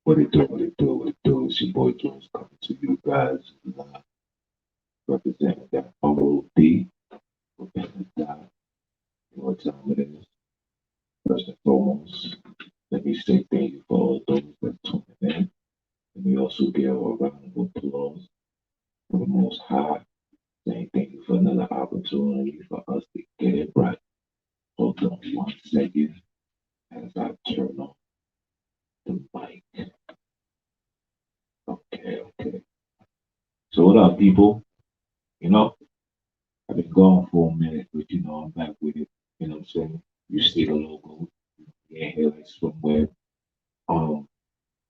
What it do, what it do, what it do. It's your boy Jones coming to you guys live, representing that OOD. Representing that, you know what time it is. First and foremost, let me say thank you for all those that tuning in. Let me also give a round of applause for the Most High, saying thank you for another opportunity for us to get it right. Hold on 1 second as I turn on the mic. Okay, okay. So what up, people? You know, I've been gone for a minute, but I'm back with it. You know what I'm saying? You see the logo, yeah, here like somewhere. Um,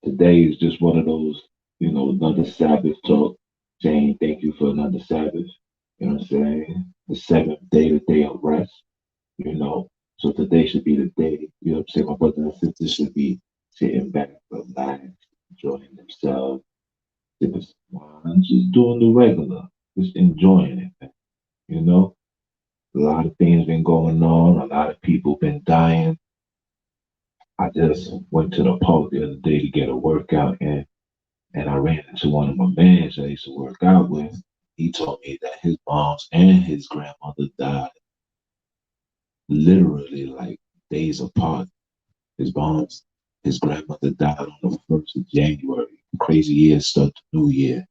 Today is just one of those, another Sabbath talk, saying thank you for another Sabbath. You know what I'm saying? The seventh day, the day of rest. You know, so today should be the day. You know what I'm saying? My brothers and sisters should be sitting back, relaxed, enjoying themselves, just doing the regular, just enjoying it. You know, a lot of things been going on. A lot of people been dying. I just went to the park the other day to get a workout, and I ran into one of my mans I used to work out with. He told me that his mom's and his grandmother died literally like days apart. His mom's, his grandmother died on the 1st of January. Crazy year, start the new year.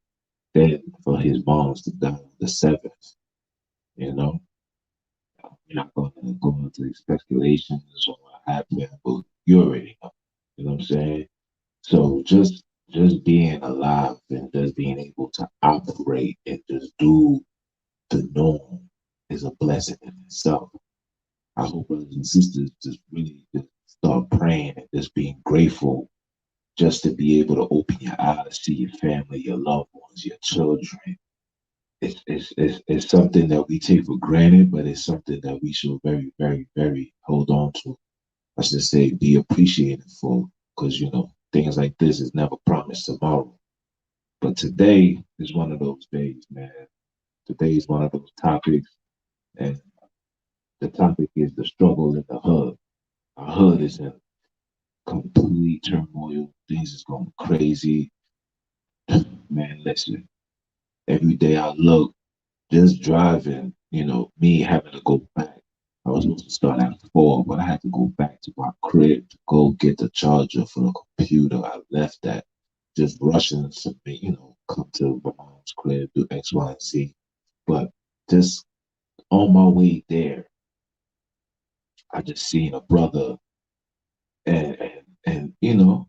Then for his mom's to die on the 7th, you know. We're not going to go into speculations on what happened, but you already know. You know what I'm saying? So just being alive and just being able to operate and just do the norm is a blessing in itself. I hope brothers and sisters just really just start praying and just being grateful just to be able to open your eyes, see your family, your loved ones, your children. It's something that we take for granted, but it's something that we should very, very, very hold on to. I should say be appreciated for, because things like this is never promised tomorrow. But today is one of those days, man. Today is one of those topics, and the topic is the struggle in the hood. Our hood is in complete turmoil. Things is going crazy. Man, listen, every day I look, just driving, me having to go back. I was supposed to start at 4, but I had to go back to my crib to go get the charger for the computer. I left that just rushing to me, come to my mom's crib, do X, Y, and Z. But just on my way there, I just seen a brother, and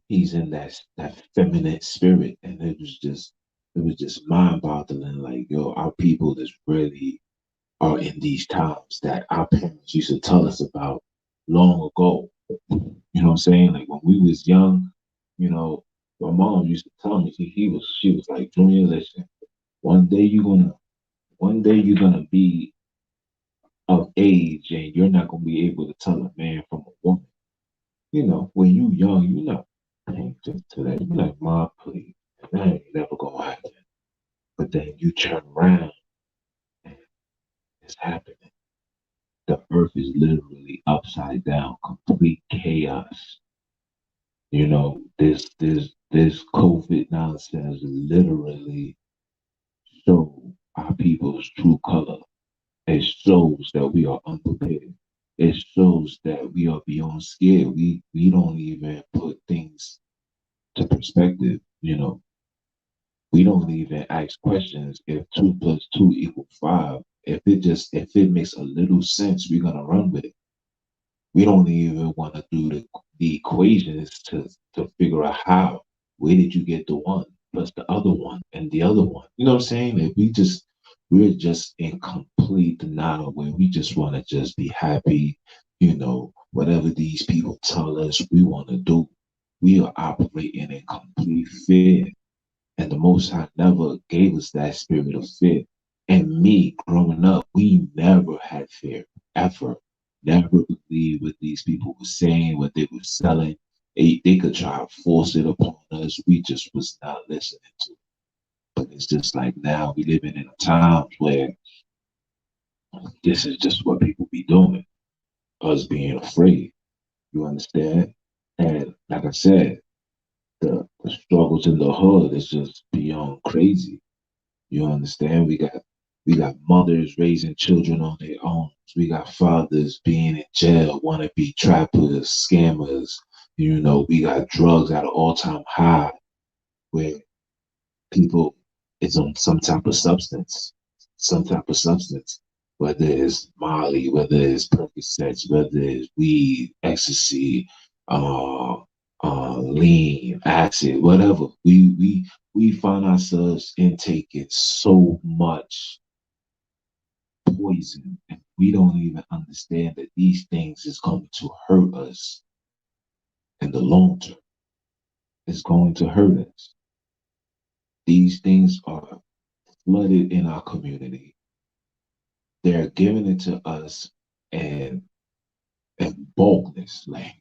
he's in that feminine spirit, and it was just mind boggling. Like, yo, our people is really are in these times that our parents used to tell us about long ago. You know what I'm saying? Like when we was young, you know, my mom used to tell me she was like, Junior, listen, one day you're gonna one day you're gonna be of age and you're not gonna be able to tell a man from a woman. When you young, you're not paying attention to that. You're like, Mom, please, that ain't never gonna happen. But then you turn around and it's happening. The earth is literally upside down, complete chaos. This COVID nonsense literally show our people's true color. It shows that we are unprepared. It shows that we are beyond scared. We don't even put things to perspective. We don't even ask questions if 2 plus 2 equals 5. If it makes a little sense, we're gonna run with it. We don't even want to do the equations to figure out how. Where did you get the one plus the other one and the other one? You know what I'm saying? If we're just in complete denial where we just want to just be happy, whatever these people tell us we want to do, we are operating in complete fear. And the Most High never gave us that spirit of fear. And me, growing up, we never had fear, ever. Never believed what these people were saying, what they were selling. They could try to force it upon us. We just was not listening to it. But it's just like now we living in times where this is just what people be doing, us being afraid. You understand? And like I said, the The struggles in the hood is just beyond crazy. You understand? We got mothers raising children on their own. We got fathers being in jail, want to be trappers, scammers. We got drugs at an all-time high where people is on some type of substance, whether it's Molly, whether it's Percocets, whether it's weed, ecstasy, uh, lean, acid, whatever. We find ourselves intaking so much poison, and we don't even understand that these things is going to hurt us in the long term. It's going to hurt us. These things are flooded in our community. They're giving it to us and and bulkness, like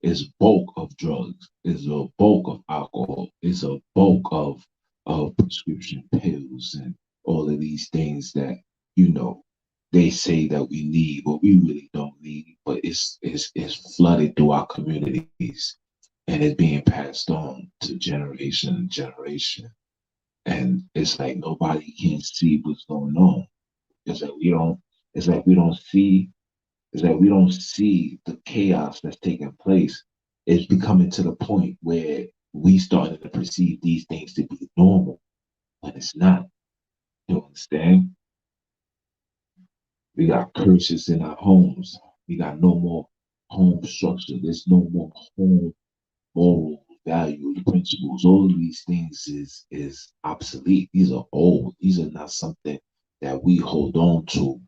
it's bulk of drugs, it's a bulk of alcohol, it's a bulk of prescription pills and all of these things that you know they say that we need, but we really don't need. But it's flooded through our communities and it's being passed on to generation and generation. And it's like nobody can see what's going on. It's like we don't. It's like we don't see. It's like we don't see the chaos that's taking place. It's becoming to the point where we starting to perceive these things to be normal when it's not. You understand? We got curses in our homes. We got no more home structure. There's no more home morals, values, principles. All of these things is obsolete. These are old. These are not something that we hold on to.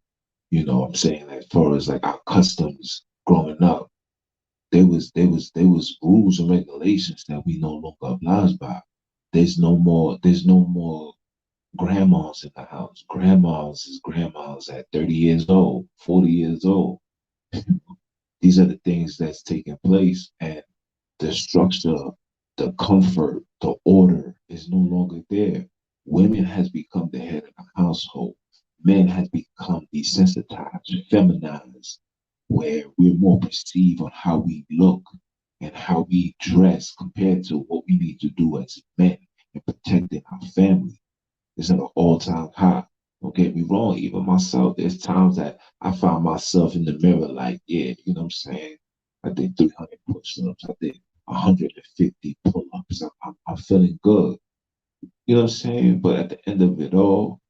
You know what I'm saying? As far as like our customs growing up, there was rules and regulations that we no longer oblige by. There's no more grandmas in the house. Grandmas is grandmas at 30 years old, 40 years old. These are the things that's taking place, and the structure, the comfort, the order is no longer there. Women has become the head of the household. Men has become desensitized, feminized, where we're more perceived on how we look and how we dress compared to what we need to do as men in protecting our family. It's at an all-time high. Don't get me wrong, even myself, there's times that I find myself in the mirror like, yeah, you know what I'm saying? I did 300 push-ups. I did 150 pull-ups. I'm feeling good. You know what I'm saying? But at the end of it all,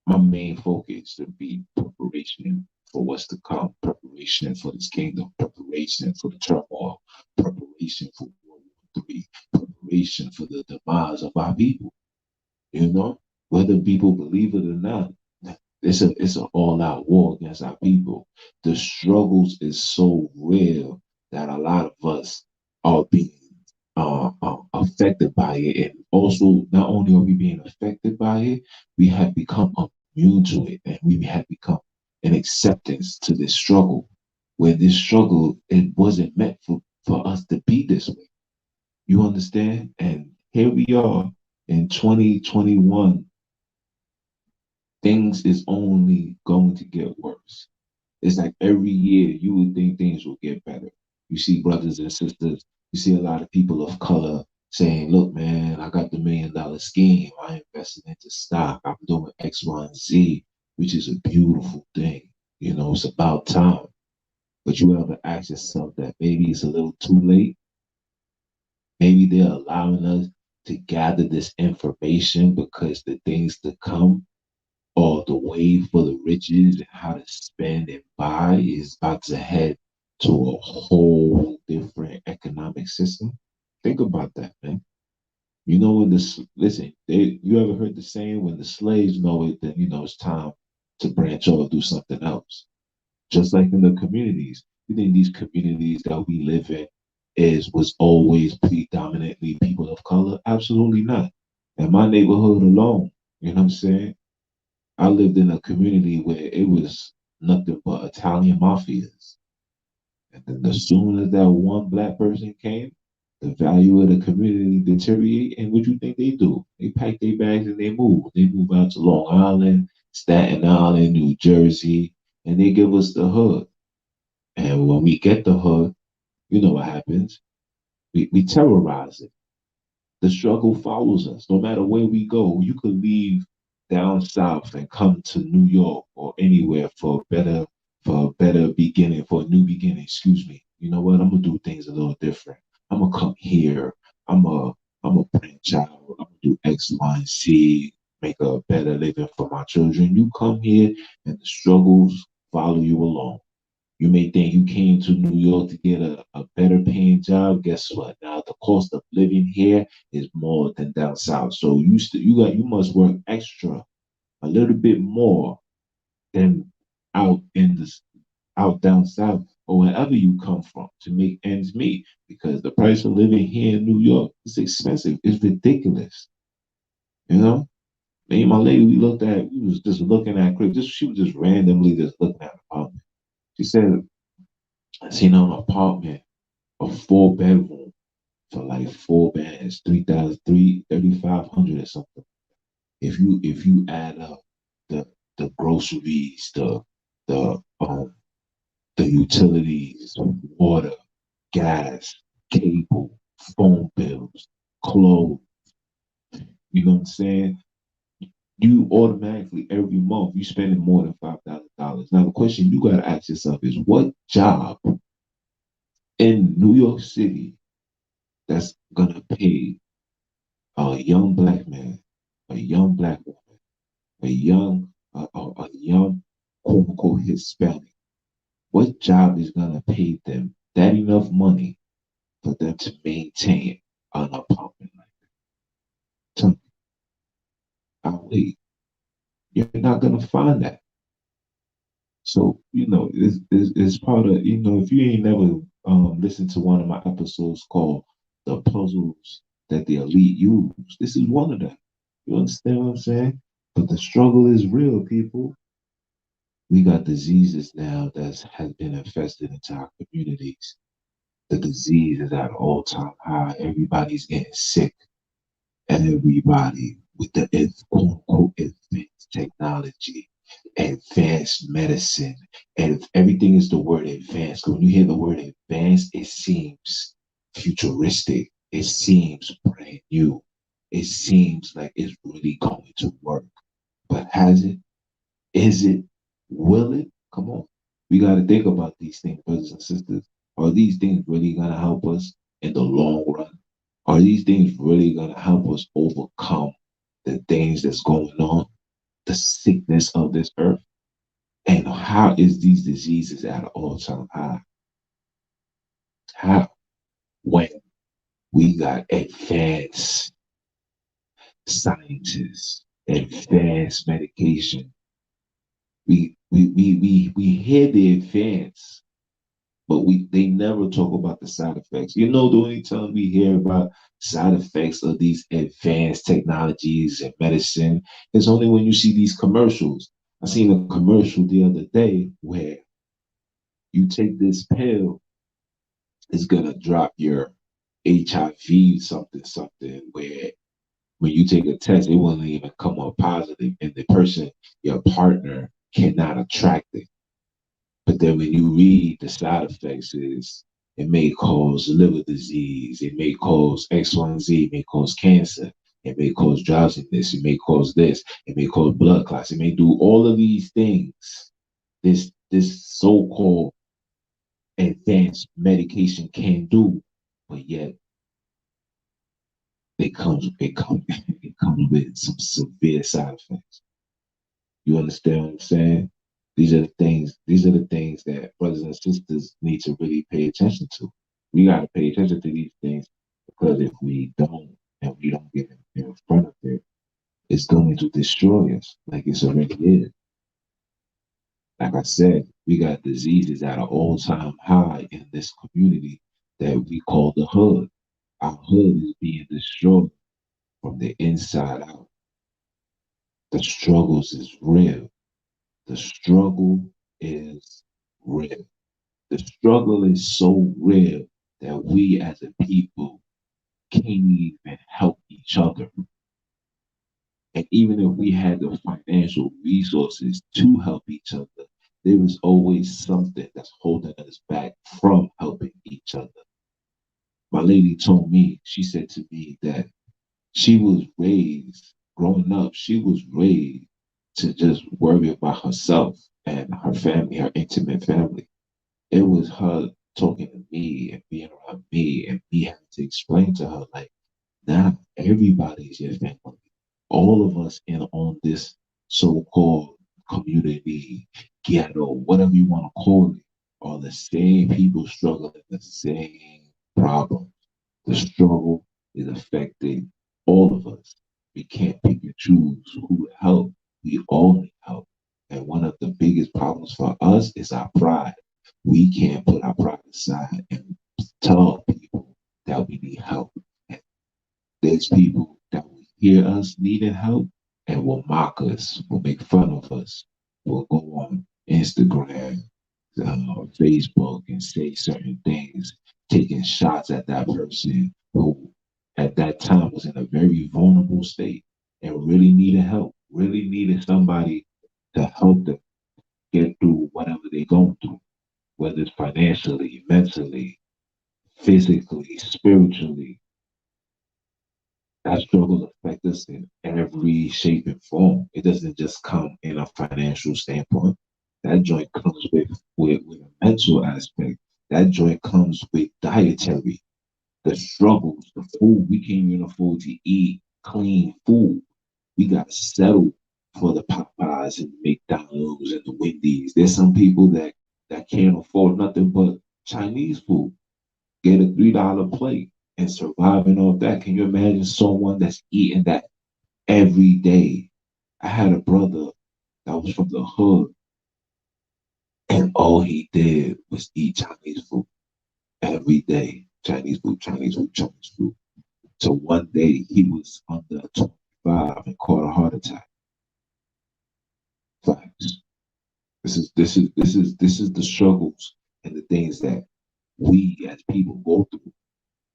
my main focus should be preparation for what's to come, preparation for this kingdom, preparation for the turmoil, preparation for World War III, preparation for the demise of our people. You know, whether people believe it or not, it's an all out war against our people. The struggles is so real that a lot of us are being affected by it, and also not only are we being affected by it, we have become immune to it, and we have become an acceptance to this struggle. Where this struggle it wasn't meant for us to be this way. You understand? And here we are in 2021, things is only going to get worse. It's like every year you would think things will get better. You see brothers and sisters, you see a lot of people of color saying, look, man, I got the $1 million scheme. I invested into stock. I'm doing X, Y, and Z, which is a beautiful thing. It's about time. But you ever ask yourself that maybe it's a little too late? Maybe they're allowing us to gather this information because the things to come or the wave for the riches and how to spend and buy is about to head to a whole different economic system. Think about that, man. You know when this listen, you ever heard the saying when the slaves know it, then it's time to branch off do something else. Just like in the communities. You think these communities that we live in was always predominantly people of color? Absolutely not. In my neighborhood alone, you know what I'm saying? I lived in a community where it was nothing but Italian mafias. And then as soon as that one black person came, the value of the community deteriorate. And what you think they do? They pack their bags and they move. They move out to Long Island, Staten Island, New Jersey, and they give us the hood. And when we get the hood, you know what happens? We terrorize it. The struggle follows us. No matter where we go, you could leave down south and come to New York or anywhere for a better beginning, for a new beginning. Excuse me. You know what? I'm gonna do things a little different. I'm gonna come here. I'm a I'm a branch out. I'm gonna do X, Y, and Z. Make a better living for my children. You come here, and the struggles follow you along. You may think you came to New York to get a better paying job. Guess what? Now the cost of living here is more than down south. So you must work extra a little bit more than out in the out down south or wherever you come from to make ends meet because the price of living here in New York is expensive. It's ridiculous. You know? Me and my lady, we was just looking at crib. She was just randomly just looking at the apartment. She said, I seen an apartment, a 4 bedroom for like 4 bands, 3,500 or something. If you add up the groceries, the the utilities, water, gas, cable, phone bills, clothes, you know what I'm saying? You automatically every month you spending more than $5,000. Now the question you gotta ask yourself is what job in New York City that's gonna pay a young black man, a young black woman, a young quote unquote Hispanic, what job is gonna pay them that enough money for them to maintain an apartment like that? Tell me, Ali, you're not gonna find that. So, it's part of, if you ain't never listened to one of my episodes called The Puzzles That the Elite Use, this is one of them. You understand what I'm saying? But the struggle is real, people. We got diseases now that has been infested into our communities. The disease is at an all-time high. Everybody's getting sick. Everybody with the quote unquote advanced technology, advanced medicine, and everything is the word advanced. When you hear the word advanced, it seems futuristic. It seems brand new. It seems like it's really going to work. But has it? Is it? Will it? Come on. We got to think about these things, brothers and sisters. Are these things really going to help us in the long run? Are these things really going to help us overcome the things that's going on, the sickness of this earth? And how is these diseases at an all-time high? How? When we got advanced scientists, advanced medication. We hear the advance, but they never talk about the side effects. The only time we hear about side effects of these advanced technologies and medicine is only when you see these commercials. I seen a commercial the other day where you take this pill, it's gonna drop your HIV something something where when you take a test, it won't even come up positive, and the person, your partner, cannot attract it. But then when you read the side effects is it may cause liver disease, it may cause X, Y, and Z, it may cause cancer, it may cause drowsiness, it may cause this, it may cause blood clots, it may do all of these things. This so-called advanced medication can do, but yet it comes with some severe side effects. You understand what I'm saying? These are the things that brothers and sisters need to really pay attention to. We got to pay attention to these things because if we don't and we don't get in front of it, it's going to destroy us like it's already is. Like I said, we got diseases at an all-time high in this community that we call the hood. Our hood is being destroyed from the inside out. The struggles is real. The struggle is real. The struggle is so real that we as a people can't even help each other. And even if we had the financial resources to help each other, there is always something that's holding us back from helping each other. My lady told me, she said to me that She was raised, growing up, she was raised to just worry about herself and her family, her intimate family. It was her talking to me and being around me and me having to explain to her, like, now everybody's your family. All of us in on this so-called community, ghetto, whatever you want to call it, are the same people struggling the same problem. The struggle is affecting all of us. We can't pick and choose who to help. We all need help. And one of the biggest problems for us is our pride. We can't put our pride aside and tell people that we need help. And there's people that will hear us needing help and will mock us, will make fun of us, will go on Instagram, Facebook, and say certain things, taking shots at that person who at that time was in a very vulnerable state and really needed help, really needed somebody to help them get through whatever they're going through, whether it's financially, mentally, physically, spiritually. That struggle affects us in every shape and form. It doesn't just come in a financial standpoint. That joint comes with a mental aspect. That joint comes with dietary, the struggles, the food. We can't even afford to eat clean food. We got to settle for the Popeyes and the McDonald's and the Wendy's. There's some people that can't afford nothing but Chinese food, get a $3 plate and surviving off that. Can you imagine someone that's eating that every day? I had a brother that was from the hood, and all he did was eat Chinese food every day. Chinese food, Chinese food, Chinese food. So one day he was under 25 and caught a heart attack. Facts. This is the struggles and the things that we as people go through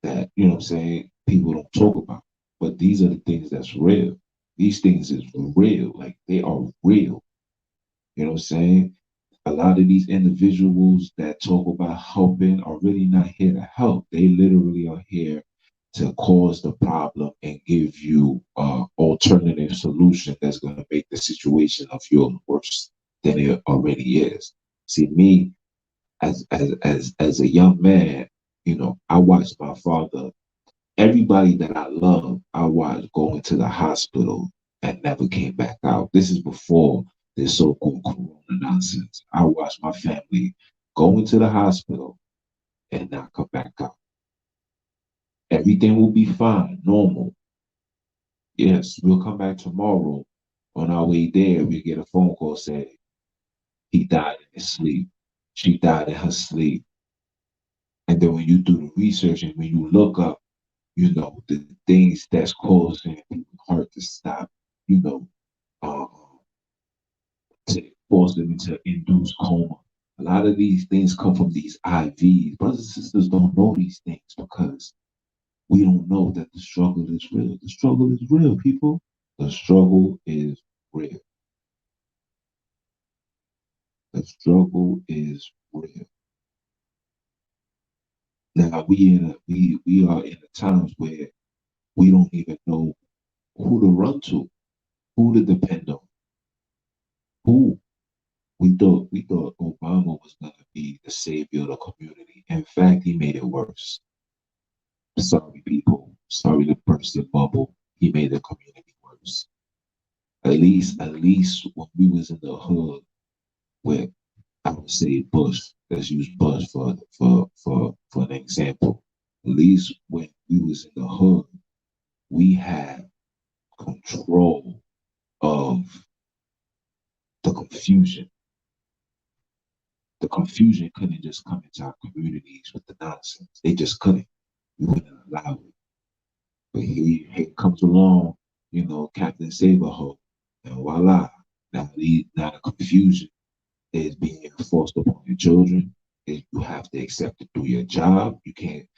that, you know what I'm saying, people don't talk about. But these are the things that's real. These things is real. Like they are real. You know what I'm saying? A lot of these individuals that talk about helping are really not here to help. They literally are here to cause the problem and give you alternative solution that's going to make the situation of yours worse than it already is. See, me as a young man, you know, I watched my father, everybody that I love, I watched go into the hospital and never came back out. This is before this so-called corona nonsense. I watched my family go into the hospital and not come back out. Everything will be fine, normal. Yes, we'll come back tomorrow. On our way there, we get a phone call saying he died in his sleep. She died in her sleep. And then when you do the research and when you look up, you know, the things that's causing people's heart to stop, you know, uh, to force them into induced coma. A lot of these things come from these IVs. Brothers and sisters don't know these things because we don't know that the struggle is real. The struggle is real, people. The struggle is real. The struggle is real. Now we are in the times where we don't even know who to run to, who to depend on, who. We thought Obama was gonna be the savior of the community. In fact, he made it worse. Sorry, people. Sorry to burst the bubble. He made the community worse. At least when we was in the hood, where I would say Bush. Let's use Bush for an example. At least when we was in the hood, we had control of the confusion. The confusion couldn't just come into our communities with the nonsense. They just couldn't. We wouldn't allow it. But here comes along, you know, Captain Saberho, and voila. Now the confusion is being enforced upon your children. You have to accept it through your job. You can't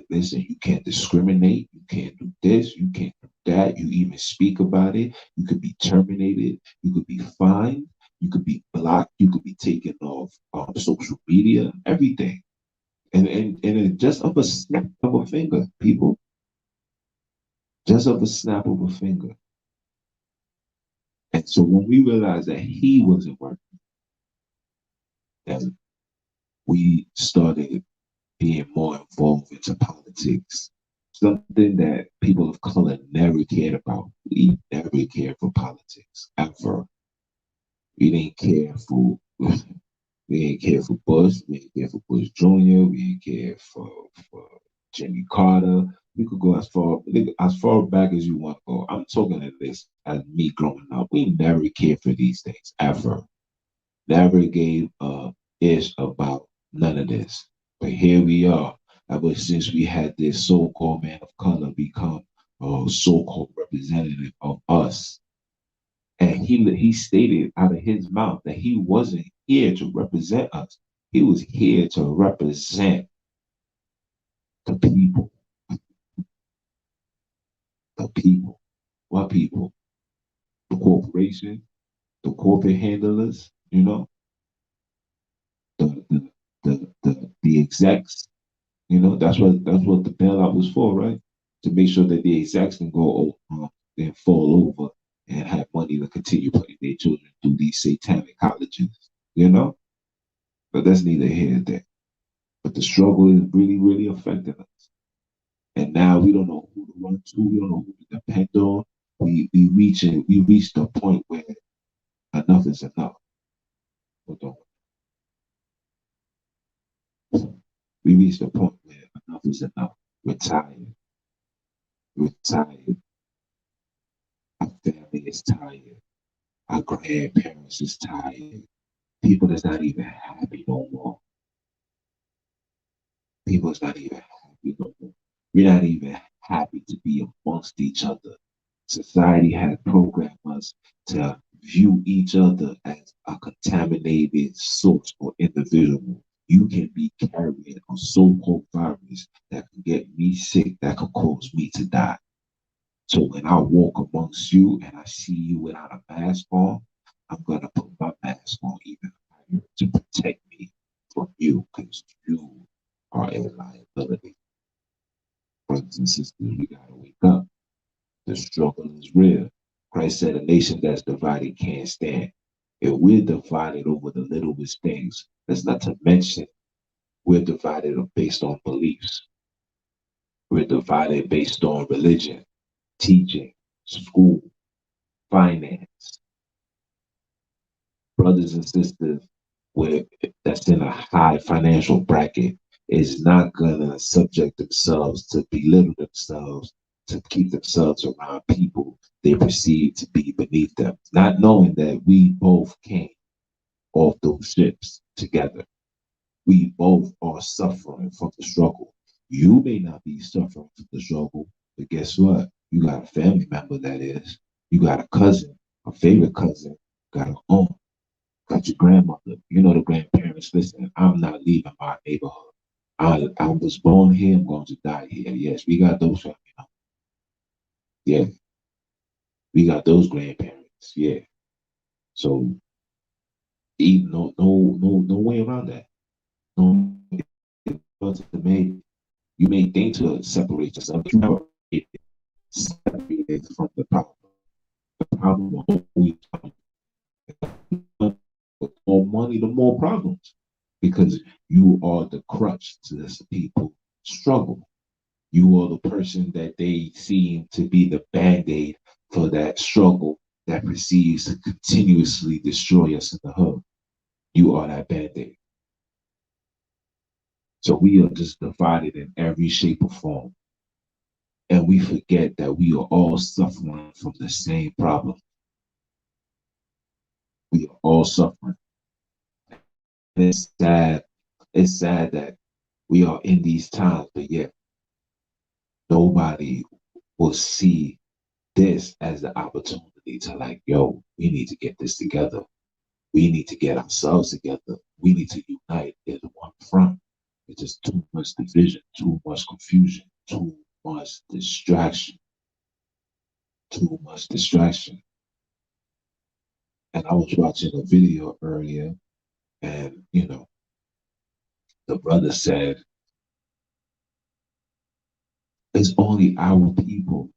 listen. You can't discriminate. You can't do this. You can't do that. You even speak about it. You could be terminated. You could be fined. You could be blocked. You could be taken off social media. Everything. And it just of a snap of a finger, people. just of a snap of a finger. And so when we realized that he wasn't working, then we started being more involved into politics. Something that people of color never cared about. We never cared for politics ever. We didn't care for we didn't care for Bush. We didn't care for Bush Jr. We didn't care for Jimmy Carter. We could go as far back as you want to go. I'm talking at this as me growing up. We never cared for these things ever. Never gave a ish about none of this. But here we are. Ever since we had this so-called man of color become a so-called representative of us, and he stated out of his mouth that he wasn't here to represent us. He was here to represent the people. The people. What people? The corporation, the corporate handlers, the execs. That's what the bailout was for, right? To make sure that the execs can go and fall over and have money to continue putting their children through these satanic colleges, you know? But that's neither here nor there. But the struggle is really, really affecting us. And now we don't know who to run to, we don't know who to depend on. We reached a point where enough is enough. We reached a point where enough is enough. We're tired. We're tired. Our family is tired. Our grandparents is tired. People is not even happy no more. People is not even happy no more. We're not even happy to be amongst each other. Society has programmed us to view each other as a contaminated source or individual. You can be carrying a so-called virus that can get me sick, that could cause me to die. So when I walk amongst you and I see you without a mask on, I'm gonna put my mask on even higher to protect me from you, because you are a liability. Brothers and sisters, we gotta wake up. The struggle is real. Christ said a nation that's divided can't stand. If we're divided over the littlest things, that's not to mention we're divided based on beliefs. We're divided based on religion, teaching, school, finance. Brothers and sisters with that's in a high financial bracket is not gonna subject themselves to belittle themselves to keep themselves around people they perceive to be beneath them, not knowing that we both came off those ships together. We both are suffering from the struggle. You may not be suffering from the struggle, but guess what? You got a family member that is. You got a cousin, a favorite cousin, got an aunt, got your grandmother. You know the grandparents. Listen, I'm not leaving my neighborhood. I was born here. I'm going to die here. Yes, we got those family members. Yeah, we got those grandparents. Yeah. So no way around that. No, you may think to separate yourself, but you never separate from the problem. The problem will always come. The more money, the more problems, because you are the crutch to this people struggle. You are the person that they seem to be the band-aid for that struggle that proceeds to continuously destroy us in the hood. You are that band-aid. So we are just divided in every shape or form. And we forget that we are all suffering from the same problem. We are all suffering. And it's sad. It's sad that we are in these times, but yet nobody will see this as the opportunity to, like, yo, we need to get this together. We need to get ourselves together. We need to unite as one front. It's just too much division, too much confusion, too much distraction, too much distraction. And I was watching a video earlier, and the brother said, it's only our people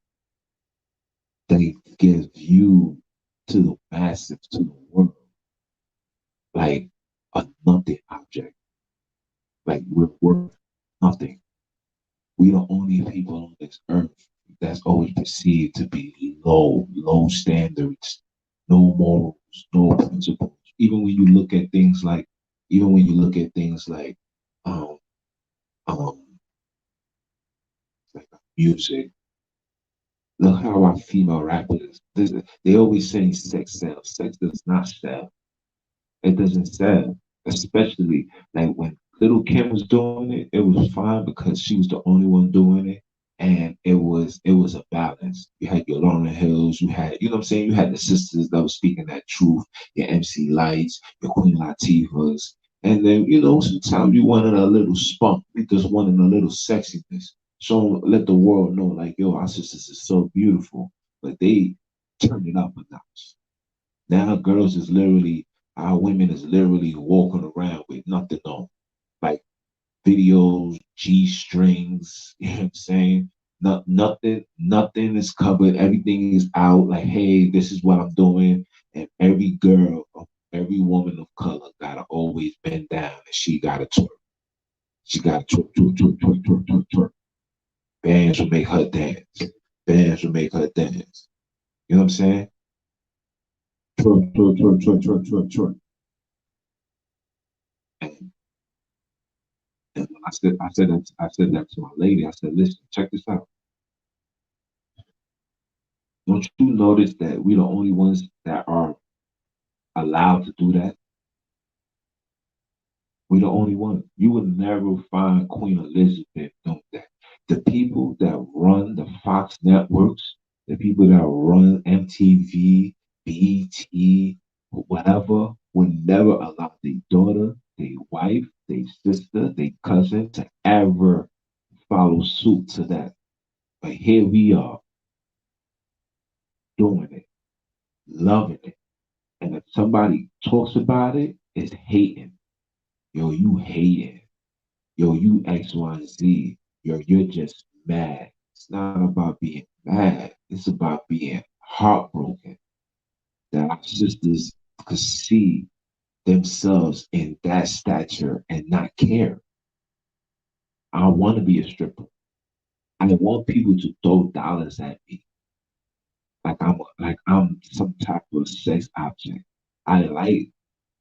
gives you to the masses, to the world, like a nothing object. Like we're worth nothing. We the only people on this earth that's always perceived to be low standards, no morals, no principles. Even when you look at things like, even when you look at things um, um, like music, look how our female rappers, they always say sex sells. Sex does not sell. It doesn't sell, especially like when Little Kim was doing it. It was fine because she was the only one doing it, and it was a balance. You had your Lauren Hills, you had you know what I'm saying. You had the sisters that were speaking that truth. Your MC Lights, your Queen Latifahs, and then sometimes you wanted a little spunk. You just wanted a little sexiness. So let the world know, like, yo, our sisters is so beautiful, but they turned it up a notch. Now girls is literally, our women is literally walking around with nothing on. Like videos, G strings, you know what I'm saying? Nothing is covered. Everything is out. Like, hey, this is what I'm doing. And every girl, every woman of color gotta always bend down and she gotta twerk. She gotta twerk, twerk, twerk, twerk, twerk, twerk, twerk. Bands will make her dance. Bands will make her dance. You know what I'm saying? Twerk, twerk, twerk, twerk, twerk, twerk, twerk. And And I said that to my lady. I said, listen, check this out. Don't you notice that we the only ones that are allowed to do that? We the only one. You would never find Queen Elizabeth doing that. The people that run the Fox networks, the people that run MTV, BET, whatever, would never allow their daughter, their wife, their sister, their cousin to ever follow suit to that. But here we are doing it, loving it. And if somebody talks about it, it's hating. Yo, you hating. Yo, you X, Y, and Z. Yo, you're just mad. It's not about being mad. It's about being heartbroken that our sisters could see themselves in that stature and not care. I want to be a stripper. I want people to throw dollars at me like I'm some type of sex object. I like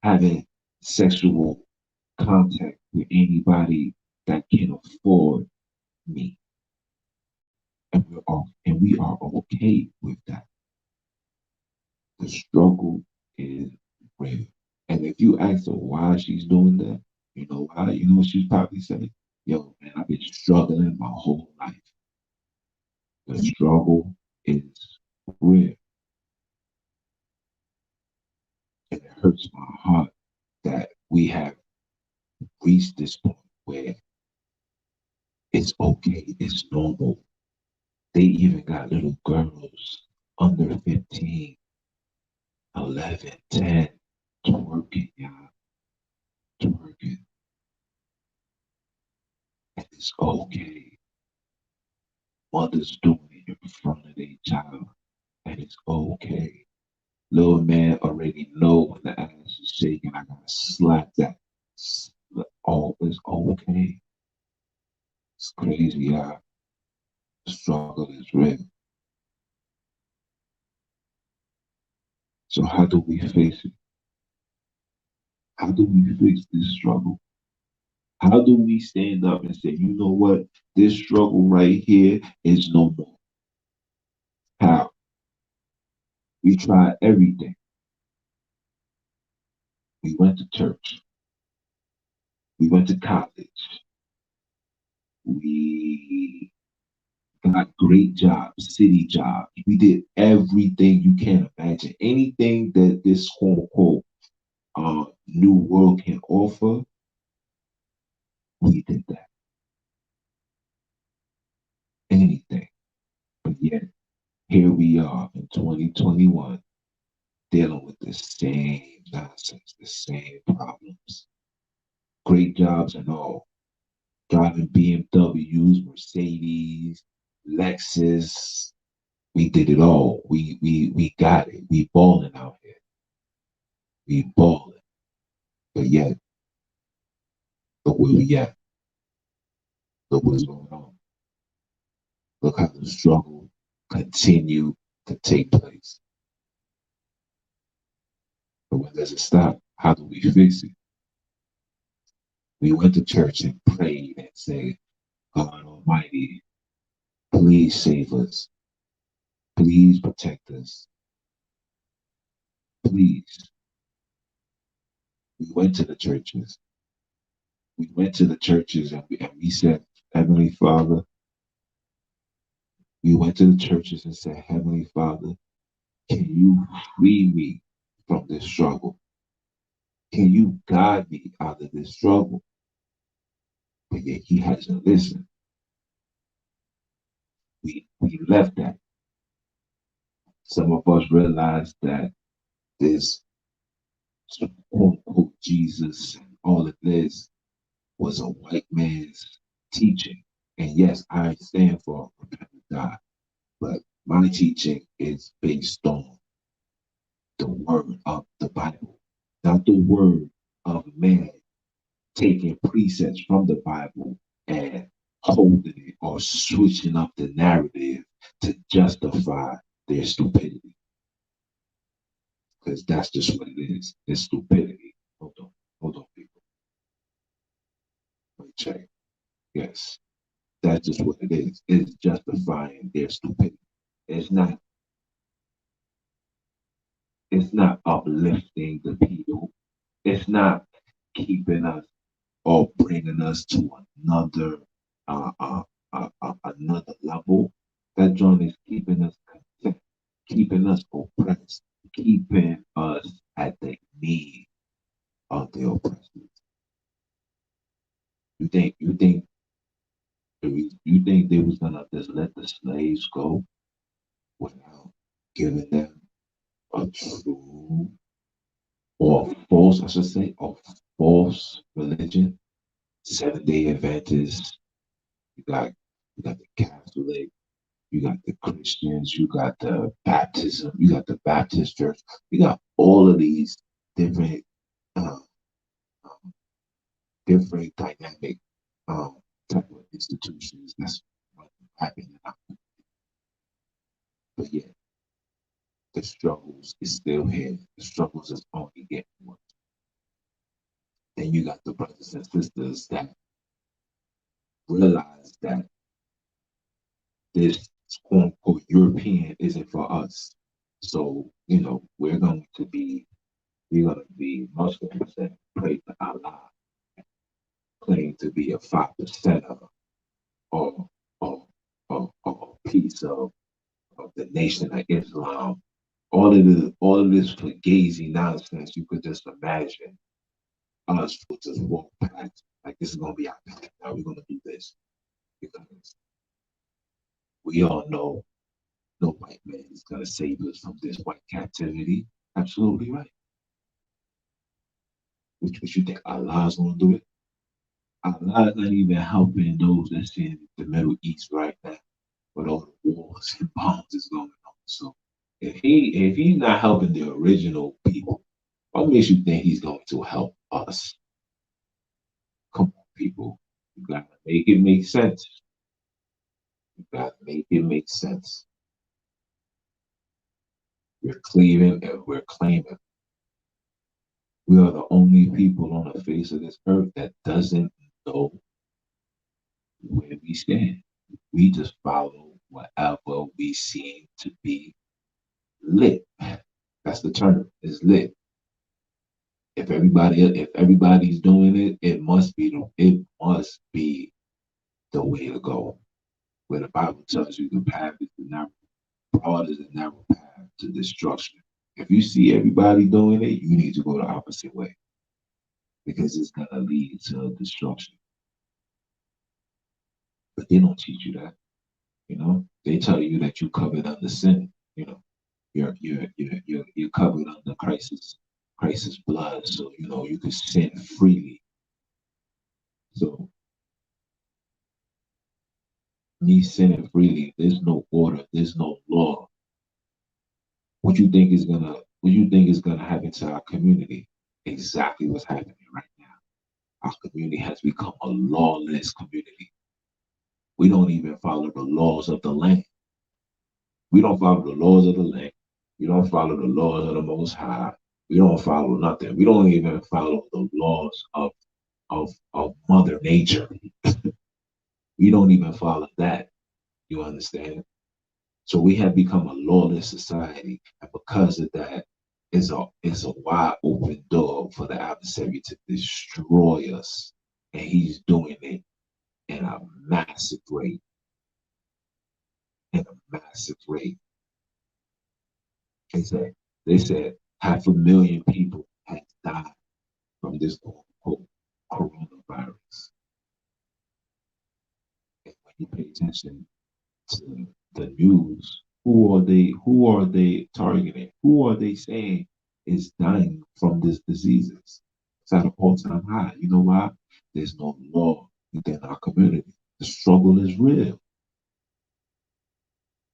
having sexual contact with anybody that can afford me. And we are okay with that. The struggle is real. And if you ask her why she's doing that, you know why? You know what she's probably saying? Yo, man, I've been struggling my whole life. The struggle is real. And it hurts my heart that we have reached this point where it's okay, it's normal. They even got little girls under 15, 11, 10, twerking, y'all, twerking. And it's okay. Mothers doing it in front of their child, and it's okay. Little man already know when the ass is shaking, I gotta slap that. Oh, it's okay. It's crazy, y'all. The struggle is real. So how do we face it? How do we face this struggle? How do we stand up and say, you know what? This struggle right here is no more. How? We tried everything. We went to church. We went to college. We got great jobs, city jobs. We did everything you can imagine. Anything that this quote unquote new world can offer, we did that. Anything. But yet, here we are in 2021 dealing with the same nonsense, the same problems. Great jobs and all. Driving BMWs, Mercedes, Lexus. We did it all. We got it. We balling out here. We balling. But yet, look where we at. Look what's going on. Look how the struggle continue to take place. But when does it stop? How do we fix it? We went to church and prayed and said, God Almighty, please save us. Please protect us. Please. We went to the churches. We went to the churches and we said, Heavenly Father, we went to the churches and said, Heavenly Father, can you free me from this struggle? Can you guide me out of this struggle? But yet he hasn't listened. We left that. Some of us realized that this quote unquote Jesus and all of this was a white man's teaching. And yes, I stand for repentant God, but my teaching is based on the word of the Bible, not the word of man taking precepts from the Bible and holding it or switching up the narrative to justify their stupidity. Because that's just what it is. It's stupidity. Hold on, people. Let me check. Yes, that's just what it is. It's justifying their stupidity. It's not. It's not uplifting the people. It's not keeping us or bringing us to another another level. That joint is keeping us content, keeping us oppressed, keeping us at the need of the oppressors. You think they was gonna just let the slaves go without giving them a true or false, I should say, a false religion? 7 Day Adventists, you got the Catholic, you got the Christians, you got the baptism, you got the Baptist church, you got all of these different uh, different dynamic type of institutions that's happening. But yet the struggles is still here. The struggles is only getting worse. Then you got the brothers and sisters that realize that this quote unquote European isn't for us. So, we're gonna be Muslims and pray to Allah, claim to be a 5% or a piece of the nation of Islam. All of this fugazi nonsense you could just imagine us would just walk past like this is gonna be our path. Now we're gonna do this because we all know no white man is gonna save us from this white captivity. Absolutely right. Which you think Allah's gonna do it? Allah's not even helping those that's in the Middle East right now with all the wars and bombs that's going on. So if he's not helping the original people, what makes you think he's going to help us? Come on, people. You gotta make it make sense. You gotta make it make sense. We're claiming and we're claiming. We are the only people on the face of this earth that doesn't know where we stand. We just follow whatever we seem to be lit. That's the term. It's lit. If everybody's doing it, it must be the way to go. Where the Bible tells you the path is the narrow, broad is the narrow path to destruction. If you see everybody doing it, you need to go the opposite way because it's gonna lead to destruction. But they don't teach you that. They tell you that you covered under sin. You're covered under Christ's blood, so you can sin freely. So me sinning freely, there's no order, there's no law what you think is gonna happen to our community? Exactly what's happening right now. Our community has become a lawless community. We don't even follow the laws of the land. We don't follow the laws of the land. We don't follow the laws of the Most High. We don't follow nothing. We don't even follow the laws of Mother Nature. We don't even follow that. You understand? So we have become a lawless society, and because of that, it's a wide open door for the adversary to destroy us, and he's doing it in a massive rate. In a massive rate. They said they said 500,000 people have died from this quote coronavirus. And when you pay attention to the news, who are they targeting? Who are they saying is dying from this diseases? It's at an all-time high. You know why? There's no law within our community. The struggle is real.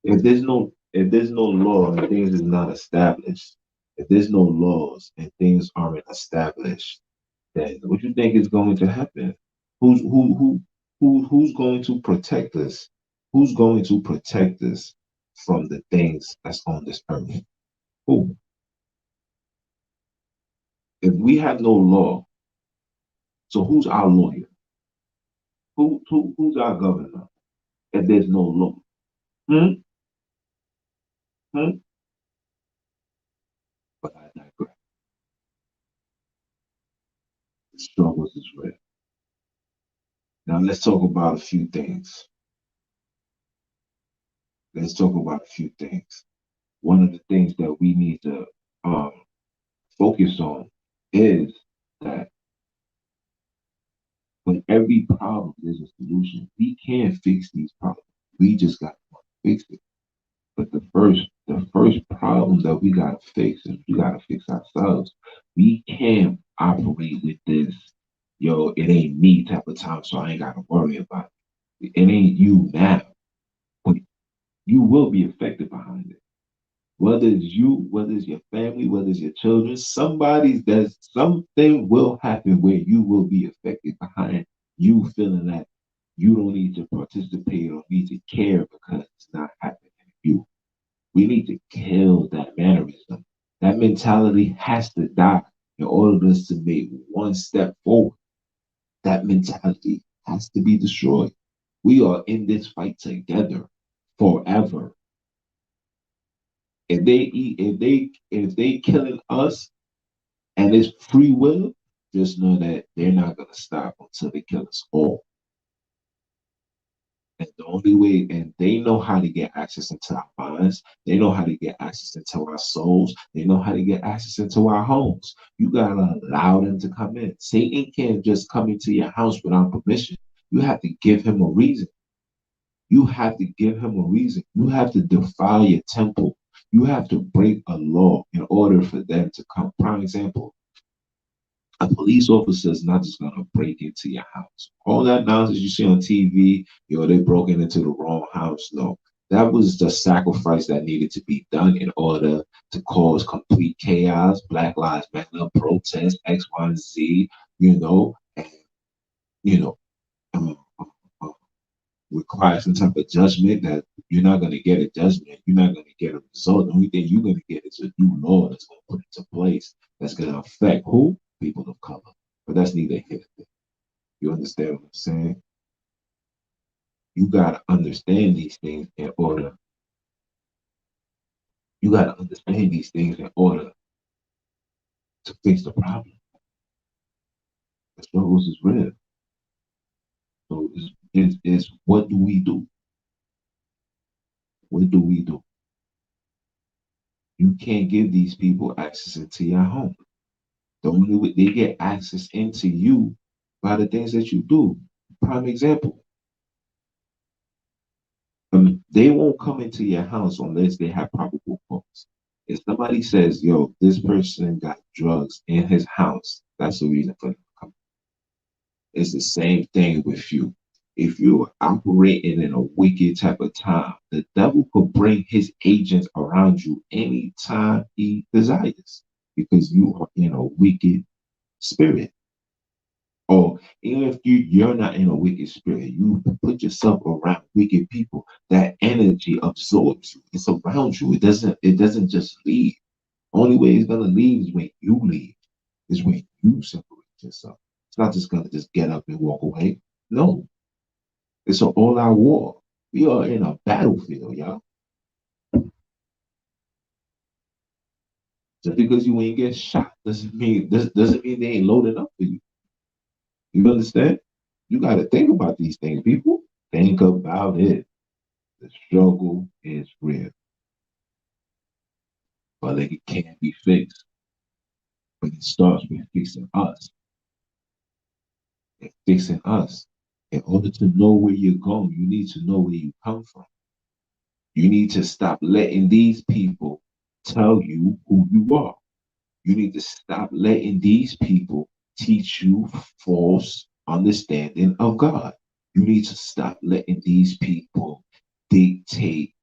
If there's no law and things is not established, if there's no laws and things aren't established, then what you think is going to happen? Who's going to protect us? Who's going to protect us from the things that's on this earth? Who? If we have no law, so who's our lawyer? Who's our governor? If there's no law, hmm? Hmm? But I digress. The struggles is real. Now let's talk about a few things. Let's talk about a few things. One of the things that we need to um, focus on is that with every problem, there's a solution. We can fix these problems. We just got to fix it. But the first problem that we gotta fix is we gotta fix ourselves. We can't operate with this, yo, it ain't me type of time, so I ain't gotta worry about it. It ain't you now, but you will be affected behind it. Whether it's you, whether it's your family, whether it's your children, something will happen where you will be affected behind you feeling that you don't need to participate or need to care because it's not happening to you. We need to kill that mannerism. That mentality has to die in order for us to make one step forward. That mentality has to be destroyed. We are in this fight together forever. If they killing us and it's free will, just know that they're not gonna stop until they kill us all. And the only way, and they know how to get access into our minds, they know how to get access into our souls, they know how to get access into our homes. You gotta allow them to come in. Satan can't just come into your house without permission. You have to give him a reason. You have to give him a reason. You have to defile your temple. You have to break a law in order for them to come. Prime example, a police officer is not just gonna break into your house. All that nonsense you see on TV, they broke into the wrong house. No, that was the sacrifice that needed to be done in order to cause complete chaos. Black Lives Matter, protest, X, Y, and Z. And you know, um, uh, require some type of judgment that you're not gonna get a judgment. You're not gonna get a result. The only thing you're gonna get is a new law that's gonna put into place that's gonna affect who? People of color. But that's neither here nor there. You understand what I'm saying? You gotta understand these things in order. You gotta understand these things in order to fix the problem. The struggles is real. So it's what do we do? What do we do? You can't give these people access into your home. The only way they get access into you by the things that you do. Prime example. They won't come into your house unless they have probable cause. If somebody says, yo, this person got drugs in his house, that's the reason for them to come. It's the same thing with you. If you're operating in a wicked type of time, the devil could bring his agents around you anytime he desires because you are in a wicked spirit. Or even if you're not in a wicked spirit, you put yourself around wicked people, that energy absorbs you. It's around you. It doesn't just leave. Only way it's gonna leave is when you leave, is when you separate yourself. It's not just gonna just get up and walk away. No, it's an all-out war. We are in a battlefield, y'all. Just because you ain't get shot doesn't mean they ain't loading up for you. You understand? You got to think about these things, people. Think about it. The struggle is real, but it can't be fixed. But it starts with fixing us and fixing us. In order to know where you're going, you need to know where you come from. You need to stop letting these people tell you who you are. You need to stop letting these people teach you false understanding of God. You need to stop letting these people dictate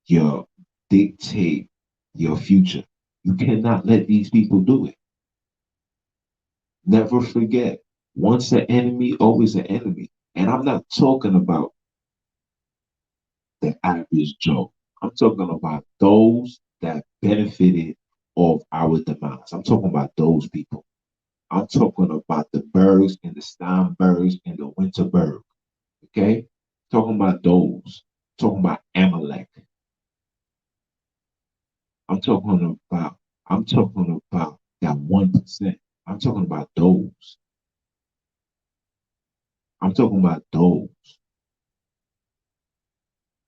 your dictate your future. You cannot let these people do it. Never forget, once an enemy, always an enemy. And I'm not talking about the average Joe. I'm talking about those that benefited of our demise. I'm talking about those people. I'm talking about the Bergs and the Steinbergs and the Winterberg. Okay? Talking about those. Talking about Amalek. I'm talking about I'm talking about that 1%. I'm talking about those. I'm talking about those.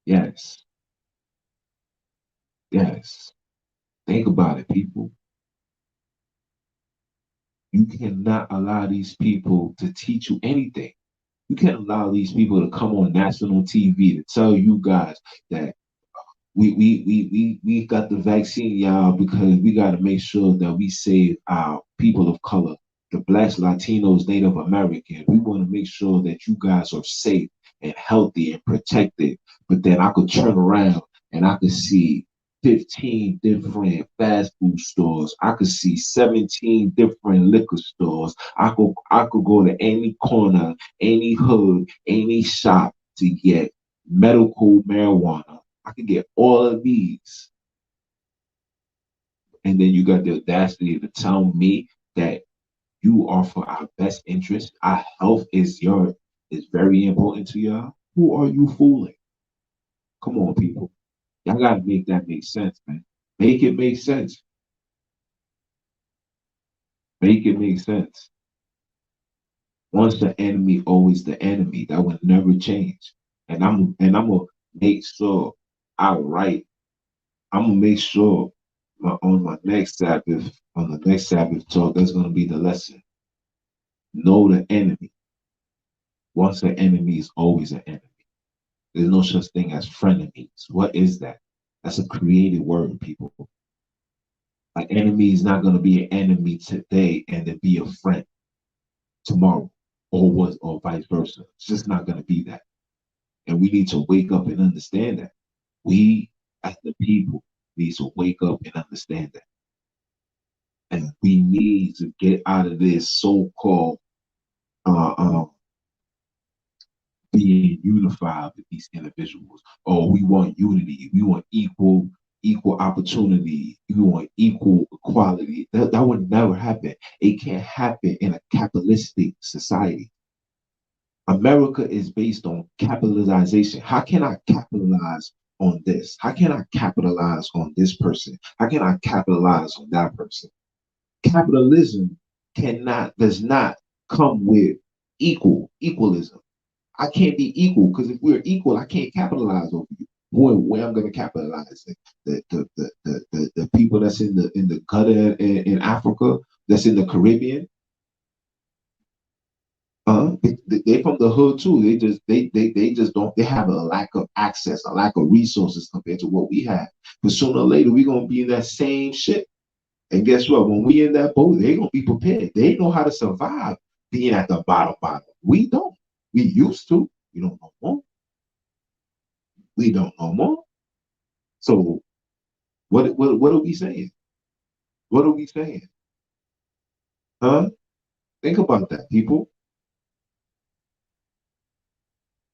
Yes. Yes. Think about it, people. You cannot allow these people to teach you anything. You can't allow these people to come on national TV to tell you guys that we got the vaccine, y'all, because we got to make sure that we save our people of color, the blacks, Latinos, Native Americans. We want to make sure that you guys are safe and healthy and protected. But then I could turn around and I could see 15 different fast food stores. I could see 17 different liquor stores. I could go to any corner, any hood, any shop to get medical marijuana. I could get all of these. And then you got the audacity to tell me that you are for our best interest. Our health is very important to y'all. Who are you fooling? Come on, people. Y'all gotta make that make sense, man. Make it make sense. Make it make sense. Once the enemy, always the enemy. That will never change. And I'm gonna make sure I write. I'm gonna make sure on the next Sabbath talk, that's gonna be the lesson. Know the enemy. Once an enemy is always an enemy. There's no such thing as frenemies. What is that? That's a created word, people. An enemy is not gonna be an enemy today and then be a friend tomorrow, or vice versa. It's just not gonna be that. And we need to wake up and understand that. We as the people need to wake up and understand that. And we need to get out of this so-called uh, uh, being unified with these individuals. Oh, we want unity. We want equal opportunity. We want equal equality. That would never happen. It can't happen in a capitalistic society. America is based on capitalization. How can I capitalize on this? How can I capitalize on this person? How can I capitalize on that person? Capitalism does not come with equalism. I can't be equal because if we're equal, I can't capitalize over you. Where I'm going to capitalize the people that's in the gutter in Africa, that's in the Caribbean. They from the hood too. They just don't. They have a lack of access, a lack of resources compared to what we have. But sooner or later, we're gonna be in that same shit. And guess what? When we in that boat, they gonna be prepared. They know how to survive being at the bottom. We don't. We used to. We don't know more. We don't know more. So what are we saying? What are we saying? Huh? Think about that, people.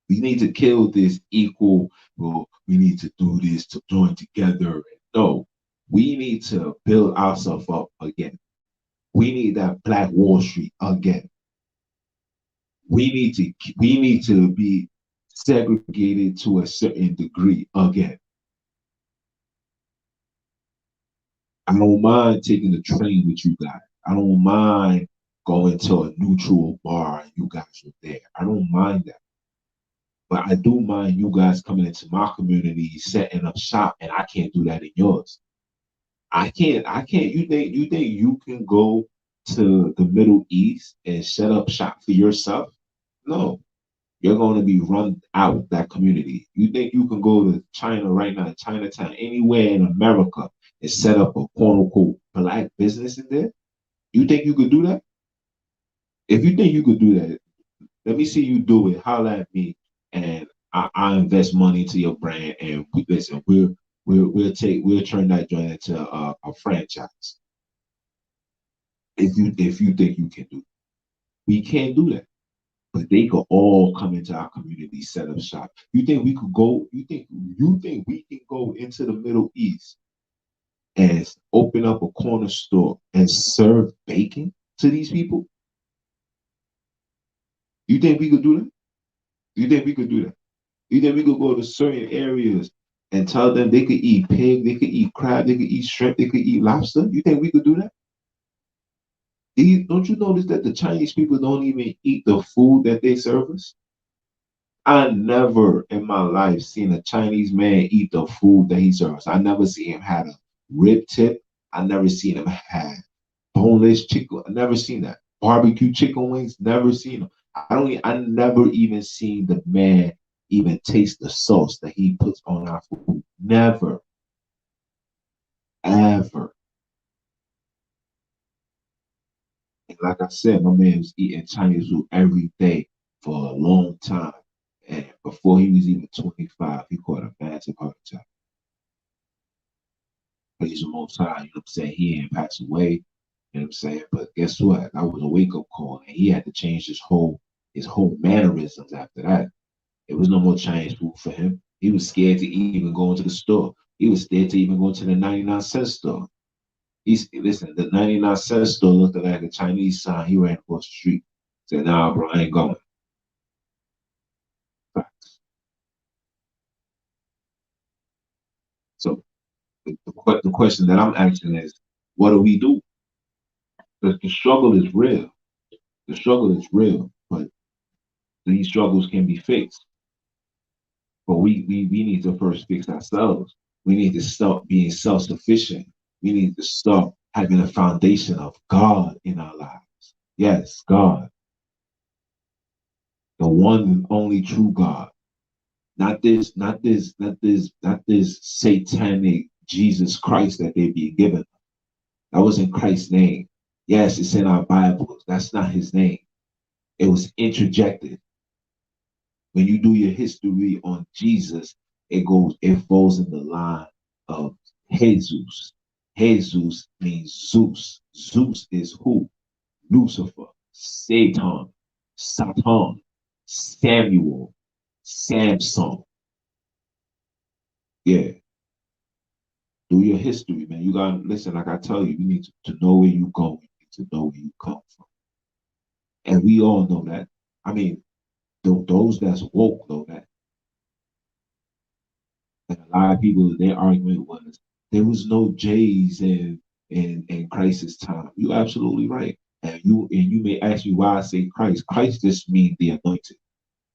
We need to kill this equal, well, we need to do this to join together. No, we need to build ourselves up again. We need that Black Wall Street again. We need to be segregated to a certain degree again. I don't mind taking the train with you guys. I don't mind going to a neutral bar and you guys are there. I don't mind that. But I do mind you guys coming into my community, setting up shop, and I can't do that in yours. I can't. You think you can go to the Middle East and set up shop for yourself? No. You're going to be run out that community. You think you can go to China right now, Chinatown, anywhere in America, and set up a quote unquote black business in there? You think you could do that? If you think you could do that, let me see you do it. Holla at me, and I invest money into your brand. And listen, we'll turn that joint into a franchise. If you think you can do, it. We can't do that. But they could all come into our community, set up shop. You think we could go? You think we can go into the Middle East and open up a corner store and serve bacon to these people? You think we could do that? You think we could do that? You think we could go to certain areas and tell them they could eat pig, they could eat crab, they could eat shrimp, they could eat lobster? You think we could do that? Don't you notice that the Chinese people don't even eat the food that they serve us? I never in my life seen a Chinese man eat the food that he serves. I never seen him had a rib tip. I never seen him had boneless chicken. I never seen that. Barbecue chicken wings. Never seen them. I never even seen the man even taste the sauce that he puts on our food. Never, ever. And like I said, my man was eating Chinese food every day for a long time. And before he was even 25, he caught a massive heart attack. Praise the Most High, you know what I'm saying? He ain't passed away, you know what I'm saying? But guess what? That was a wake up call, and he had to change his whole mannerisms after that. There was no more Chinese food for him. He was scared to even go into the store. He was scared to even go to the 99-cent store. Listen, the 99-cent store looked like a Chinese sign. He ran across the street. Said, nah, bro, I ain't going. So the question that I'm asking is, what do we do? The struggle is real. The struggle is real, but these struggles can be fixed. But we need to first fix ourselves. We need to stop being self sufficient. We need to start having a foundation of God in our lives. Yes, God, the one and only true God. Not this satanic Jesus Christ that they be given. That wasn't Christ's name. Yes, it's in our Bibles. That's not his name. It was interjected. When you do your history on Jesus, it falls in the line of Jesus. Jesus means Zeus. Zeus is who? Lucifer, Satan, Samuel, Samson. Yeah, do your history, man. You gotta listen, like I tell you, you need to know where you go. You need to know where you come from. And we all know that. I mean, those that's woke know that. And a lot of people, their argument was there was no J's in Christ's time. You're absolutely right. And you may ask me why I say Christ. Christ just means the anointed.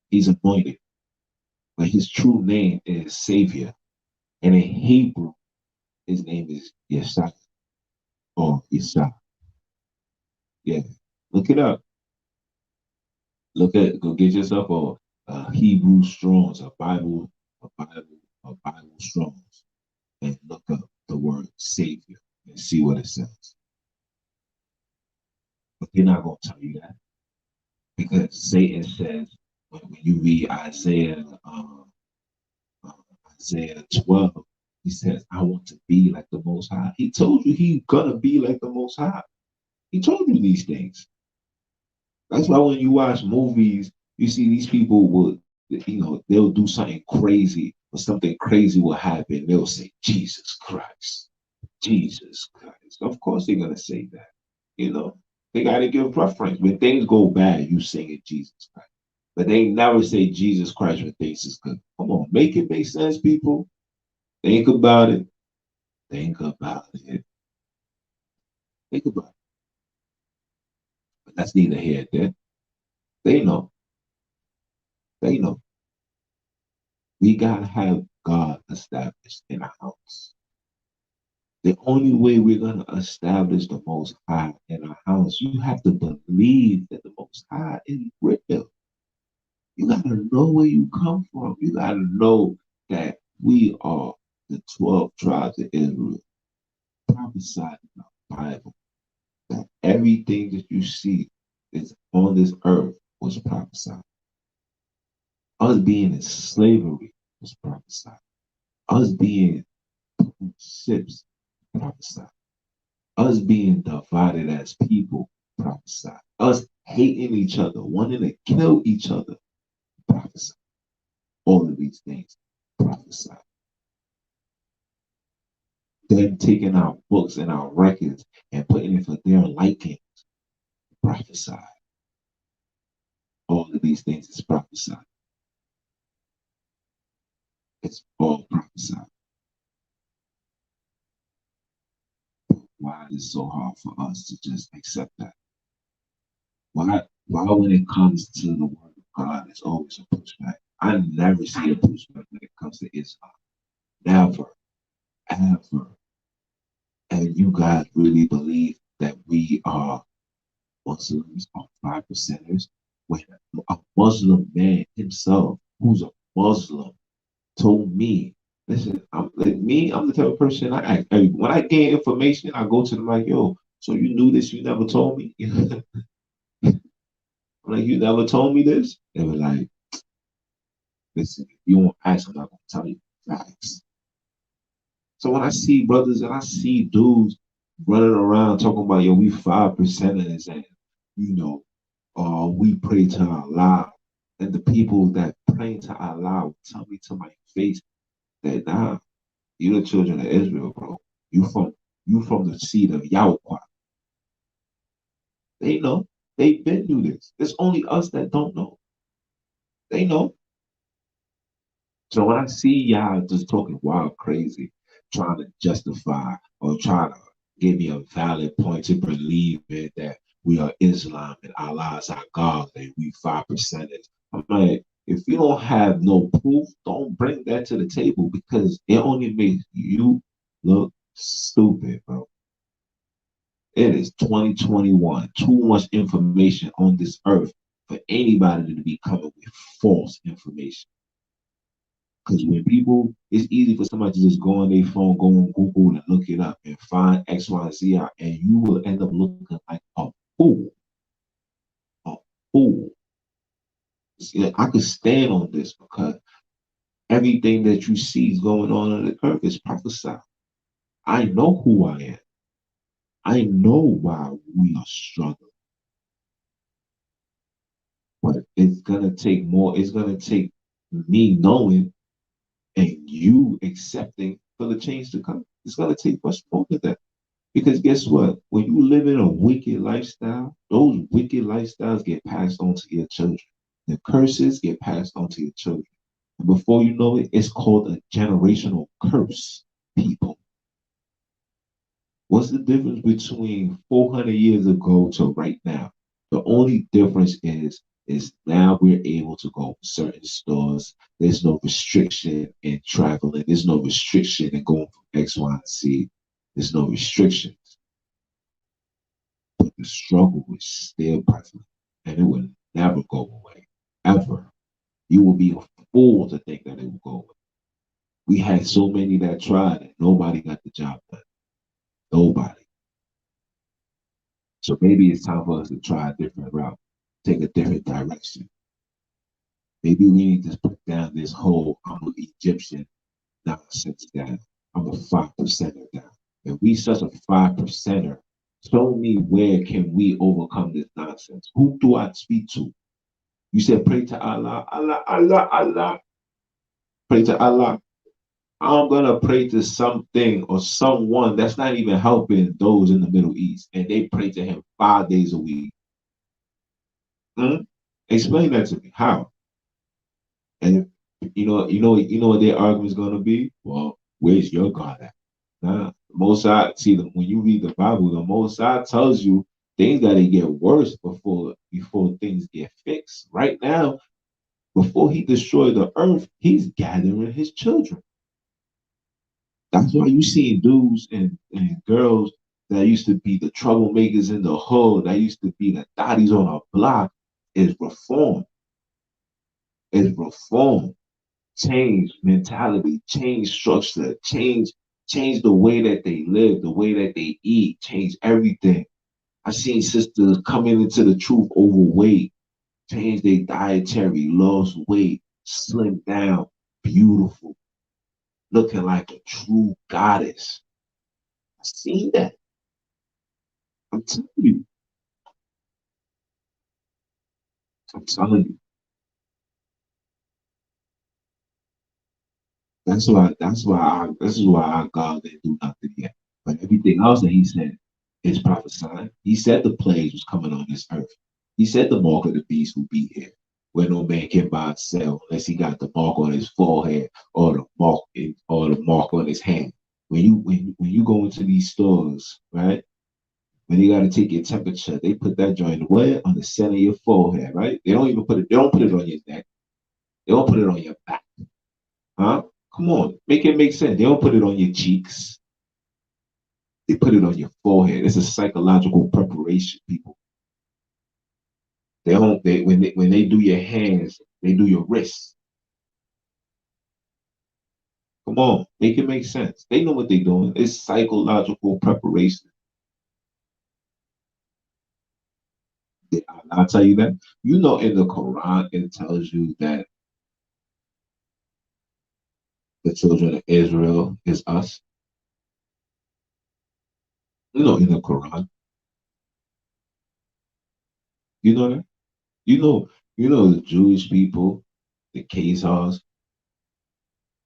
He's anointed. But his true name is Savior. And in Hebrew, his name is Yeshua or Isa. Yeah. Look it up. Go get yourself a Hebrew Strongs, a Bible Strongs, and look up the word Savior and see what it says. But they're not going to tell you that because Satan says When you read uh, Isaiah 12, he says, I want to be like the Most High. He told you he's gonna be like the Most High. He told you these things. That's why when you watch movies, you see these people would, they'll do something crazy or something crazy will happen. They'll say, Jesus Christ, Jesus Christ. Of course they're gonna say that. You know, they gotta give preference. When things go bad, you sing it Jesus Christ. But they never say Jesus Christ when things is good. Come on, make it make sense, people. Think about it. Think about it. Think about it. But that's neither here nor there. They know. They know. We gotta have God established in our house. The only way we're gonna establish the Most High in our house, you have to believe that the Most High is real. You gotta know where you come from. You gotta know that we are the 12 tribes of Israel, prophesied in the Bible. That everything that you see is on this earth was prophesied. Us being in slavery was prophesied. Us being on ships prophesied. Us being divided as people prophesied. Us hating each other, wanting to kill each other prophesied. All of these things prophesied. Them taking our books and our records and putting it for their liking prophesied. All of these things is prophesied. It's all prophesied. Why is it so hard for us to just accept that? Why when it comes to the word of God, it's always a pushback? I never see a pushback when it comes to Islam. Never, ever. And you guys really believe that we are Muslims are 5%ers? When a Muslim man himself, who's a Muslim, told me, listen, I'm the type of person when I get information, I go to them like, yo, so you knew this, you never told me? I'm like, you never told me this? They were like, listen, if you won't ask, I'm not gonna tell you facts. So when I see brothers and I see dudes running around talking about, yo, we 5%ers and you know, we pray to Allah. And the people that pray to Allah will tell me to my face that nah, you the children of Israel, bro. You from the seed of Yahweh. They know. They've been through this. It's only us that don't know. They know. So when I see y'all just talking wild crazy, trying to justify or trying to give me a valid point to believe it that we are Islam and Allah is our God and we 5%ers. I'm like, if you don't have no proof, don't bring that to the table because it only makes you look stupid, bro. It is 2021. Too much information on this earth for anybody to be coming with false information. Because when people, it's easy for somebody to just go on their phone, go on Google and look it up and find X, Y, and Z out, and you will end up looking like a fool. A fool. See, I could stand on this because everything that you see is going on the earth is prophesied. I know who I am. I know why we are struggling. But it's gonna take more, it's gonna take me knowing and you accepting for the change to come. It's gonna take much more than that. Because guess what? When you live in a wicked lifestyle, those wicked lifestyles get passed on to your children. The curses get passed on to your children. And before you know it, it's called a generational curse, people. What's the difference between 400 years ago to right now? The only difference is now we're able to go to certain stores. There's no restriction in traveling. There's no restriction in going from X, Y, and Z. There's no restrictions. But the struggle is still present, and it will never go away, ever. You will be a fool to think that it will go away. We had so many that tried, and nobody got the job done. Nobody. So maybe it's time for us to try a different route, take a different direction. Maybe we need to put down this whole I'm an Egyptian nonsense down. I'm a 5%er down. If we such a 5%er, show me where can we overcome this nonsense? Who do I speak to? You said pray to Allah, Allah, Allah, Allah. Pray to Allah. I'm gonna pray to something or someone that's not even helping those in the Middle East, and they pray to him 5 days a week. Hmm? Explain that to me. How? And you know what their argument is gonna be? Well, where's your God at? Nah, Most High, see, when you read the Bible, the Most High tells you things gotta get worse before things get fixed. Right now, before he destroyed the earth, he's gathering his children. That's why you see dudes and girls that used to be the troublemakers in the hood, that used to be the thotties on a block, is reform. Is reform. Change mentality, change structure, change the way that they live, the way that they eat, change everything. I seen sisters coming into the truth overweight, change their dietary, lost weight, slim down, beautiful, looking like a true goddess. I seen that. I'm telling you. I'm telling you. This is why our God didn't do nothing yet. But everything else that he said is prophesying. He said the plagues was coming on this earth. He said the mark of the beast will be here, where no man can buy and sell unless he got the mark on his forehead or the mark on his hand. When you go into these stores, right? When they got to take your temperature, they put that joint where on the center of your forehead, right? They don't even put it. They don't put it on your neck. They don't put it on your back, huh? Come on, make it make sense. They don't put it on your cheeks. They put it on your forehead. It's a psychological preparation, people. They don't. When they do your hands, they do your wrists. Come on, make it make sense. They know what they're doing. It's psychological preparation. I'll tell you that. You know, in the Quran, it tells you that the children of Israel is us. You know, in the Quran, you know that. You know the Jewish people, the Khazars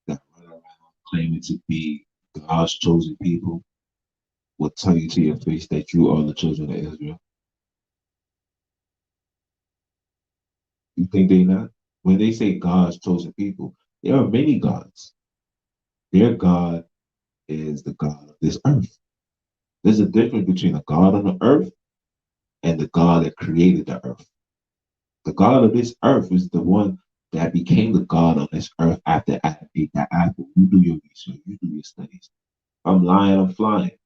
that run around claiming to be God's chosen people will tell you to your face that you are the children of Israel. You think they not? When they say God's chosen people, there are many gods. Their God is the God of this earth. There's a difference between a God on the earth and the God that created the earth. The God of this earth is the one that became the God on this earth after Adam ate that apple. You do your research, you do your studies. If I'm lying, I'm flying.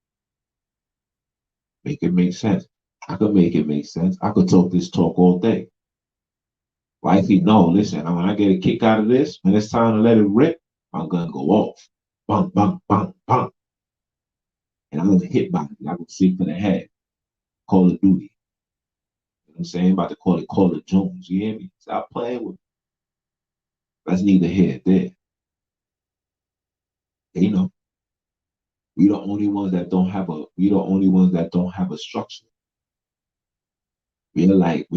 Make it make sense. I could make it make sense. I could talk this talk all day. Wifey, no, listen, when I get a kick out of this, when it's time to let it rip, I'm gonna go off. Bang, bang, bang, bang. And I'm gonna hit body. I'm gonna sleep for the head. Call of Duty. You know what I'm saying? About to call it Call of Jones. You hear me? Stop playing with me. That's neither here nor there. And, we the only ones that don't have a structure. We're like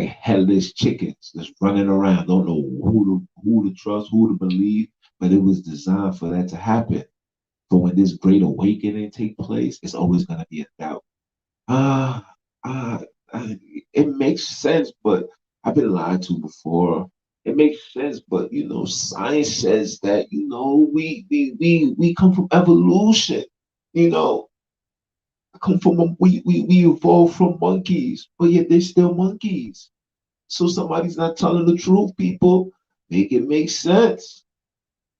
headless chickens just running around, don't know who to trust, who to believe, but it was designed for that to happen. For when this great awakening take place, it's always gonna be a doubt. Ah, uh, it makes sense, but I've been lied to before. It makes sense, but science says that we come from evolution. You know, we evolved from monkeys, but yet they're still monkeys. So somebody's not telling the truth, people. Make it make sense.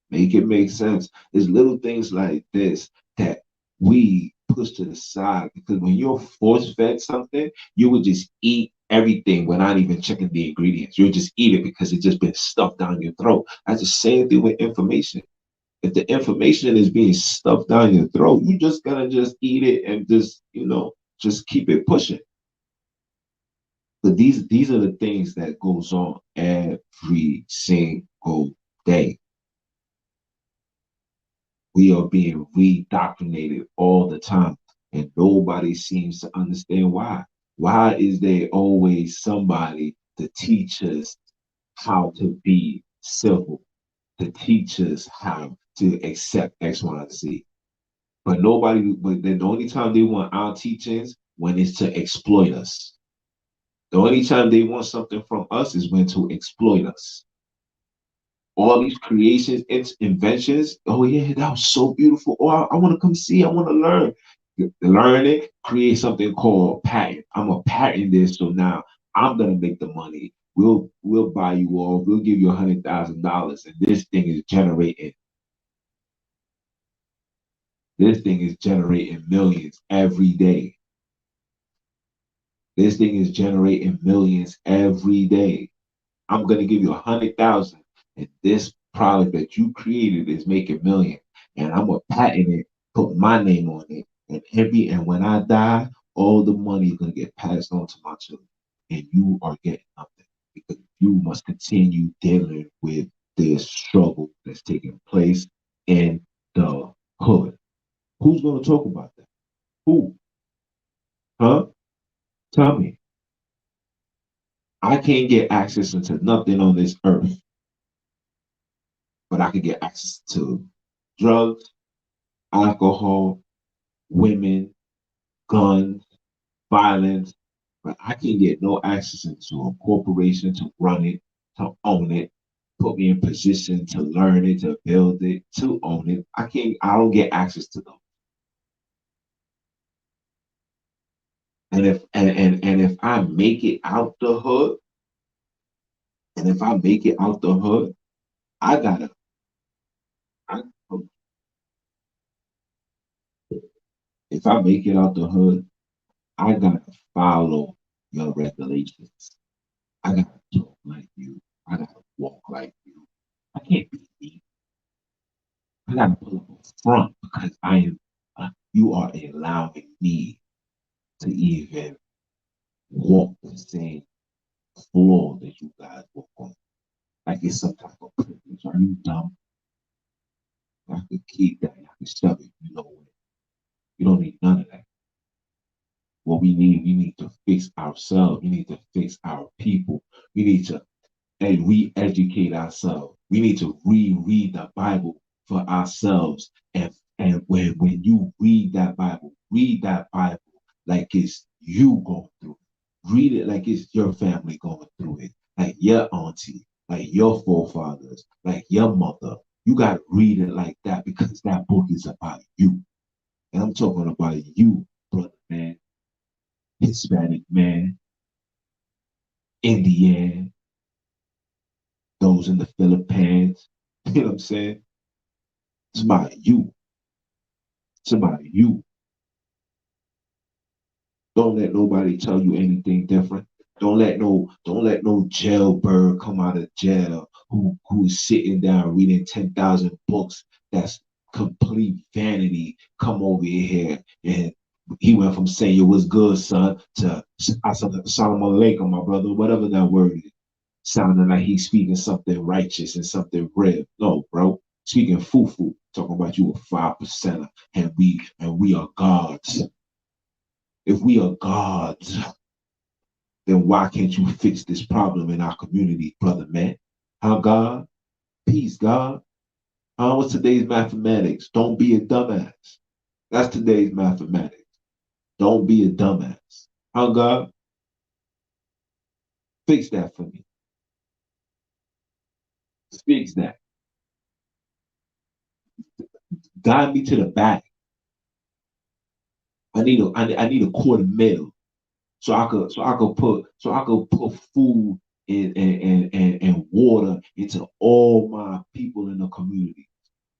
Make it make sense. There's little things like this that we push to the side because when you're force fed something, you would just eat everything without even checking the ingredients. You'll just eat it because it's just been stuffed down your throat. That's the same thing with information. If the information is being stuffed down your throat, you just gonna just eat it and just keep it pushing. But these are the things that goes on every single day. We are being redoctrinated all the time, and nobody seems to understand why. Why is there always somebody to teach us how to be civil, to teach us how to accept X, Y, and Z? But nobody, but the only time they want our teachings when it's to exploit us. The only time they want something from us is when to exploit us. All these creations, inventions. Oh yeah, that was so beautiful. Oh, I want to come see. I want to learn. Learn it. Create something called patent. I'm a patent this, so now I'm gonna make the money. We'll buy you all. We'll give you $100,000, and this thing is generating. This thing is generating millions every day. This thing is generating millions every day. I'm gonna give you 100,000, and this product that you created is making millions, and I'm gonna patent it, put my name on it, and when I die, all the money is gonna get passed on to my children, and you are getting nothing because you must continue dealing with this struggle that's taking place in the hood. Who's gonna talk about that? Who? Huh? Tell me. I can't get access into nothing on this earth, but I can get access to drugs, alcohol, women, guns, violence, but I can get no access into a corporation to run it, to own it, put me in position to learn it, to build it, to own it. I don't get access to them. And if I make it out the hood, and if I make it out the hood, I gotta I, if I make it out the hood, I gotta follow your regulations. I gotta talk like you. I gotta walk like you. I can't be me. I gotta pull up a front because I am. You are allowing me to even walk the same floor that you guys walk on. Like it's some type of privilege. Are you dumb? I could keep that. I could shove it. You know what? You don't need none of that. What we need to fix ourselves. We need to fix our people. We need to and re-educate ourselves. We need to reread the Bible for ourselves. And when you read that Bible like it's you going through it. Read it like it's your family going through it, like your auntie, like your forefathers, like your mother. You got to read it like that because that book is about you. And I'm talking about you, brother man, Hispanic man, Indian, those in the Philippines. You know what I'm saying? It's about you. It's about you. Don't let nobody tell you anything different. Don't let no jailbird come out of jail who's sitting down reading 10,000 books that's complete vanity come over here and he went from saying it was good, son, to Salam alaikum, my brother, whatever that word is, sounding like he's speaking something righteous and something real. No, bro, speaking foo-foo, talking about you a 5%er, and we are gods. If we are gods, then why can't you fix this problem in our community, brother man? How God? Peace, God. How was today's mathematics? Don't be a dumbass. That's today's mathematics. Don't be a dumbass. How God? Fix that for me. Fix that. Guide me to the back. I need a quarter mil so I could put food and water into all my people in the community,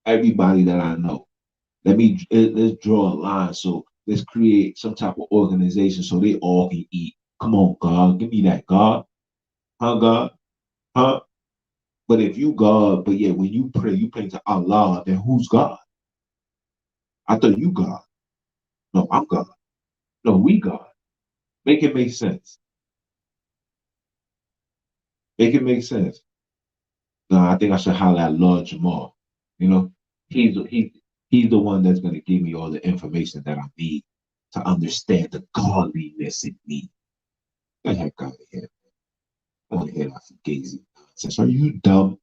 everybody that I know. Let's draw a line. So let's create some type of organization so they all can eat. Come on, God, give me that, God. Huh, God? Huh? But if you God, but yeah, when you pray to Allah, then who's God? I thought you God. No, I'm God. No, we God. Make it make sense. Make it make sense. No, I think I should holler at Lord Jamal. You know, he's he he's the one that's gonna give me all the information that I need to understand the godliness in me. Get the heck out of here. I want to hear that fugazi nonsense. Are you dumb?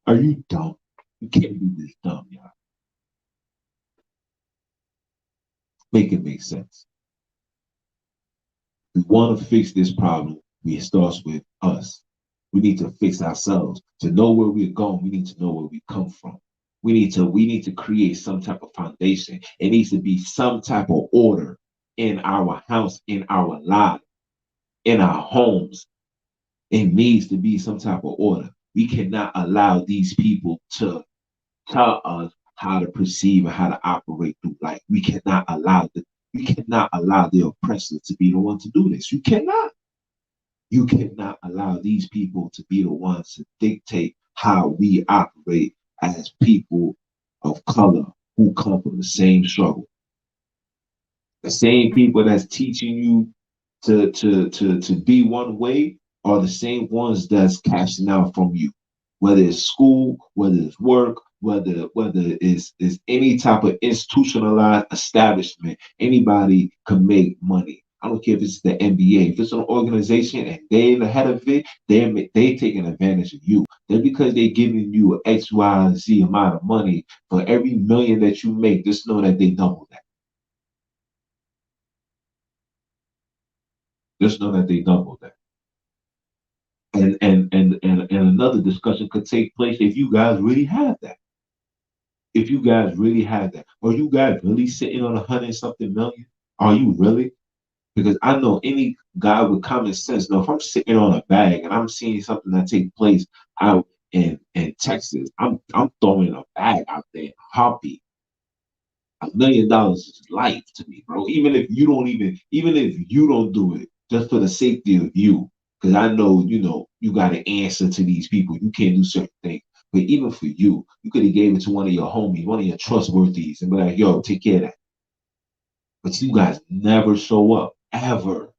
Are you dumb? You can't be this dumb, y'all. Make it make sense. We want to fix this problem. It starts with us. We need to fix ourselves. To know where we're going, we need to know where we come from. We need to create some type of foundation. It needs to be some type of order in our house, in our lives, in our homes. It needs to be some type of order. We cannot allow these people to tell us how to perceive and how to operate through life. We cannot allow the oppressor to be the one to do this. You cannot. You cannot allow these people to be the ones to dictate how we operate as people of color who come from the same struggle. The same people that's teaching you to be one way are the same ones that's cashing out from you. Whether it's school, whether it's work, whether it's any type of institutionalized establishment, anybody can make money. I don't care if it's the NBA. If it's an organization and they're the head of it, they taking advantage of you. Then because they're giving you an X, Y, and Z amount of money for every million that you make, just know that they double that. Just know that they double that. And another discussion could take place if you guys really have that. If you guys really have that. Are you guys really sitting on 100 something million? Are you really? Because I know any guy with common sense, know if I'm sitting on a bag and I'm seeing something that takes place out in Texas, I'm throwing a bag out there in a heartbeat. $1 million is life to me, bro. Even if you don't do it, just for the safety of you, because I know, you got to answer to these people. You can't do certain things. But even for you, you could have gave it to one of your homies, one of your trustworthies, and be like, yo, take care of that. But you guys never show up, ever.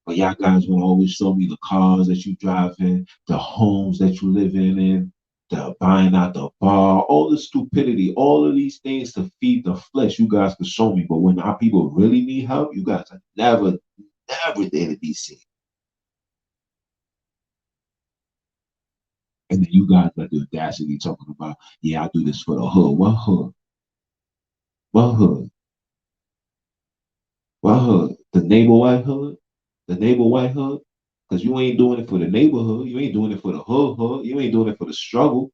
But y'all guys want to always show me the cars that you drive in, the homes that you live in, the buying out the bar, all the stupidity, all of these things to feed the flesh. You guys can show me, but when our people really need help, you guys are never there to be seen. And then you guys got the audacity talking about, yeah, I do this for the hood. What hood? What hood? What hood? The neighbor white hood? The neighbor white hood? Because you ain't doing it for the neighborhood. You ain't doing it for the hood. You ain't doing it for the struggle.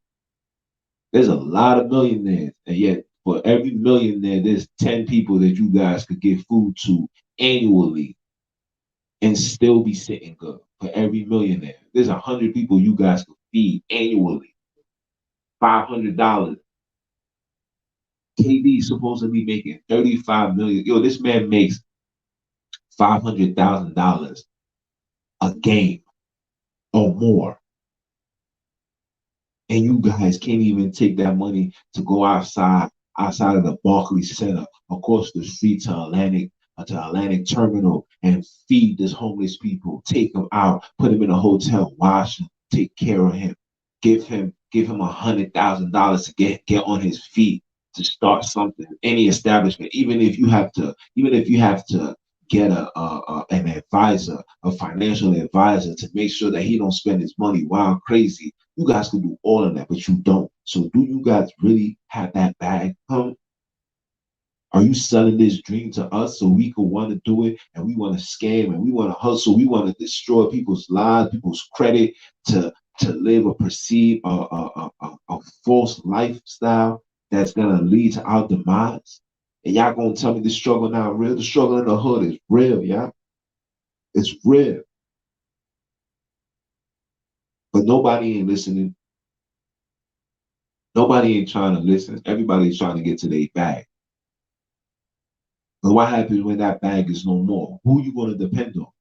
There's a lot of millionaires, and yet for every millionaire, there's 10 people that you guys could give food to annually and still be sitting good. For every millionaire, there's 100 people you guys could feed annually. $500. KD's supposed to be making 35 million. Yo, this man makes $500,000 a game or more. And you guys can't even take that money to go outside of the Barclays Center, across the street to Atlantic Terminal, and feed this homeless people. Take them out, put him in a hotel, wash him, take care of him, give him $100,000 to get on his feet to start something, any establishment. Even if you have to get an advisor, a financial advisor, to make sure that he don't spend his money wild crazy. You guys can do all of that, but you don't. So do you guys really have that bag? Are you selling this dream to us so we could want to do it, and we want to scam, and we want to hustle, we want to destroy people's lives, people's credit, to live a perceived a false lifestyle that's gonna lead to our demise? And y'all gonna tell me the struggle not real? The struggle in the hood is real, yeah. It's real. But nobody ain't listening. Nobody ain't trying to listen. Everybody's trying to get to their bag. But what happens when that bag is no more? Who you gonna depend on?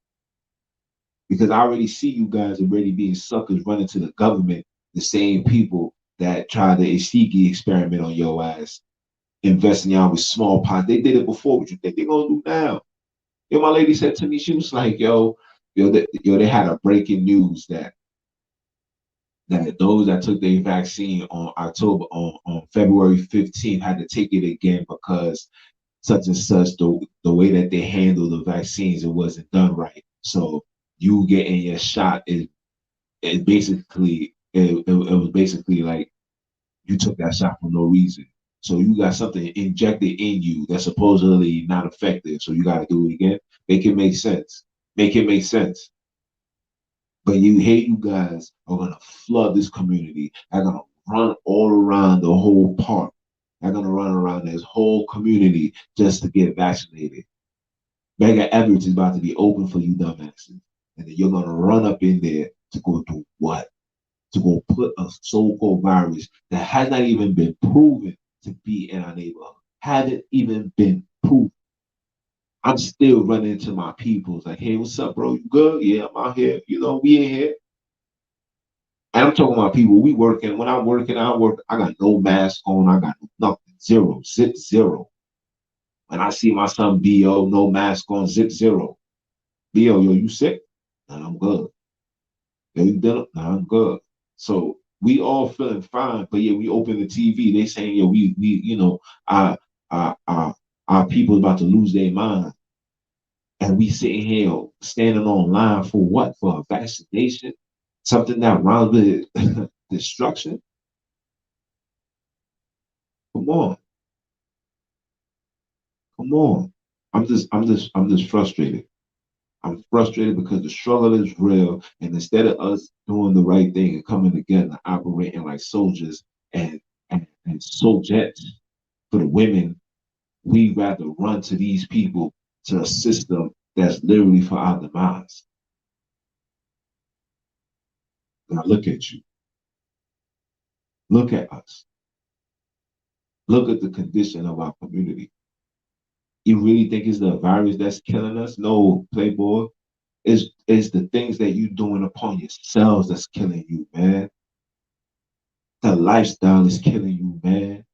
Because I already see you guys already being suckers running to the government, the same people that tried the Ishiki experiment on your ass, investing y'all with small pot. They did it before. What you think they're gonna do now? Yo, my lady said to me, she was like, yo, They had a breaking news that those that took their vaccine on February 15th had to take it again because such and such the way that they handle the vaccines, it wasn't done right. So you getting your shot it basically it was basically like you took that shot for no reason. So you got something injected in you that's supposedly not effective. So you got to do it again. Make it make sense. Make it make sense. But you guys are gonna flood this community. They're gonna run all around the whole park. They're gonna run around this whole community just to get vaccinated. Mega Everett is about to be open for you dumbasses. And then you're gonna run up in there to go do what? To go put a so-called virus that has not even been proven to be in our neighborhood. Haven't even been proven. I'm still running into my peoples like, hey, what's up, bro? You good? Yeah, I'm out here. We in here. And I'm talking about people, we working. When I'm working, I got no mask on. I got nothing. Zero. Zip zero. When I see my son B.O., no mask on, zip zero. B.O., yo, you sick? Nah, I'm good. Yo, you done? Nah, I'm good. So we all feeling fine, but yeah, we open the TV. They saying, yo, our, our people about to lose their mind. And we sitting here standing on line for what? For a vaccination? Something that rhymes with destruction? Come on. Come on. I'm just frustrated. I'm frustrated because the struggle is real. And instead of us doing the right thing and coming together and operating like soldiers and soldiers for the women, we rather run to these people to assist them that's literally for our demise. Now look at you. Look at us. Look at the condition of our community. You really think it's the virus that's killing us? No, Playboy. It's the things that you doing upon yourselves that's killing you, man. The lifestyle is killing you, man.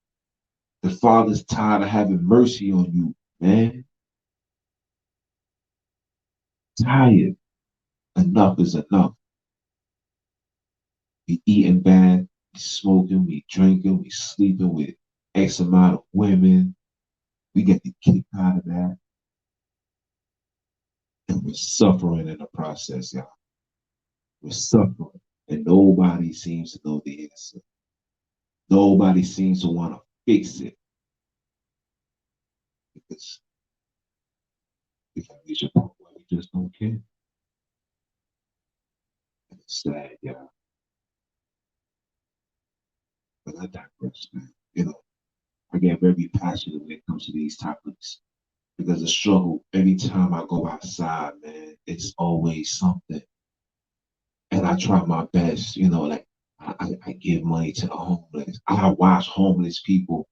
The Father's tired of having mercy on you, man. Tired. Enough is enough. We eating bad, we smoking, we drinking, we sleeping with X amount of women. We get the kick out of that. And we're suffering in the process, y'all. We're suffering. And nobody seems to know the answer. Nobody seems to want to fix it because we can reach a point where we just don't care. And it's sad, y'all. But I digress, man. I get very passionate when it comes to these topics because the struggle, every time I go outside, man, it's always something. And I try my best, like I give money to the homeless. I watch homeless people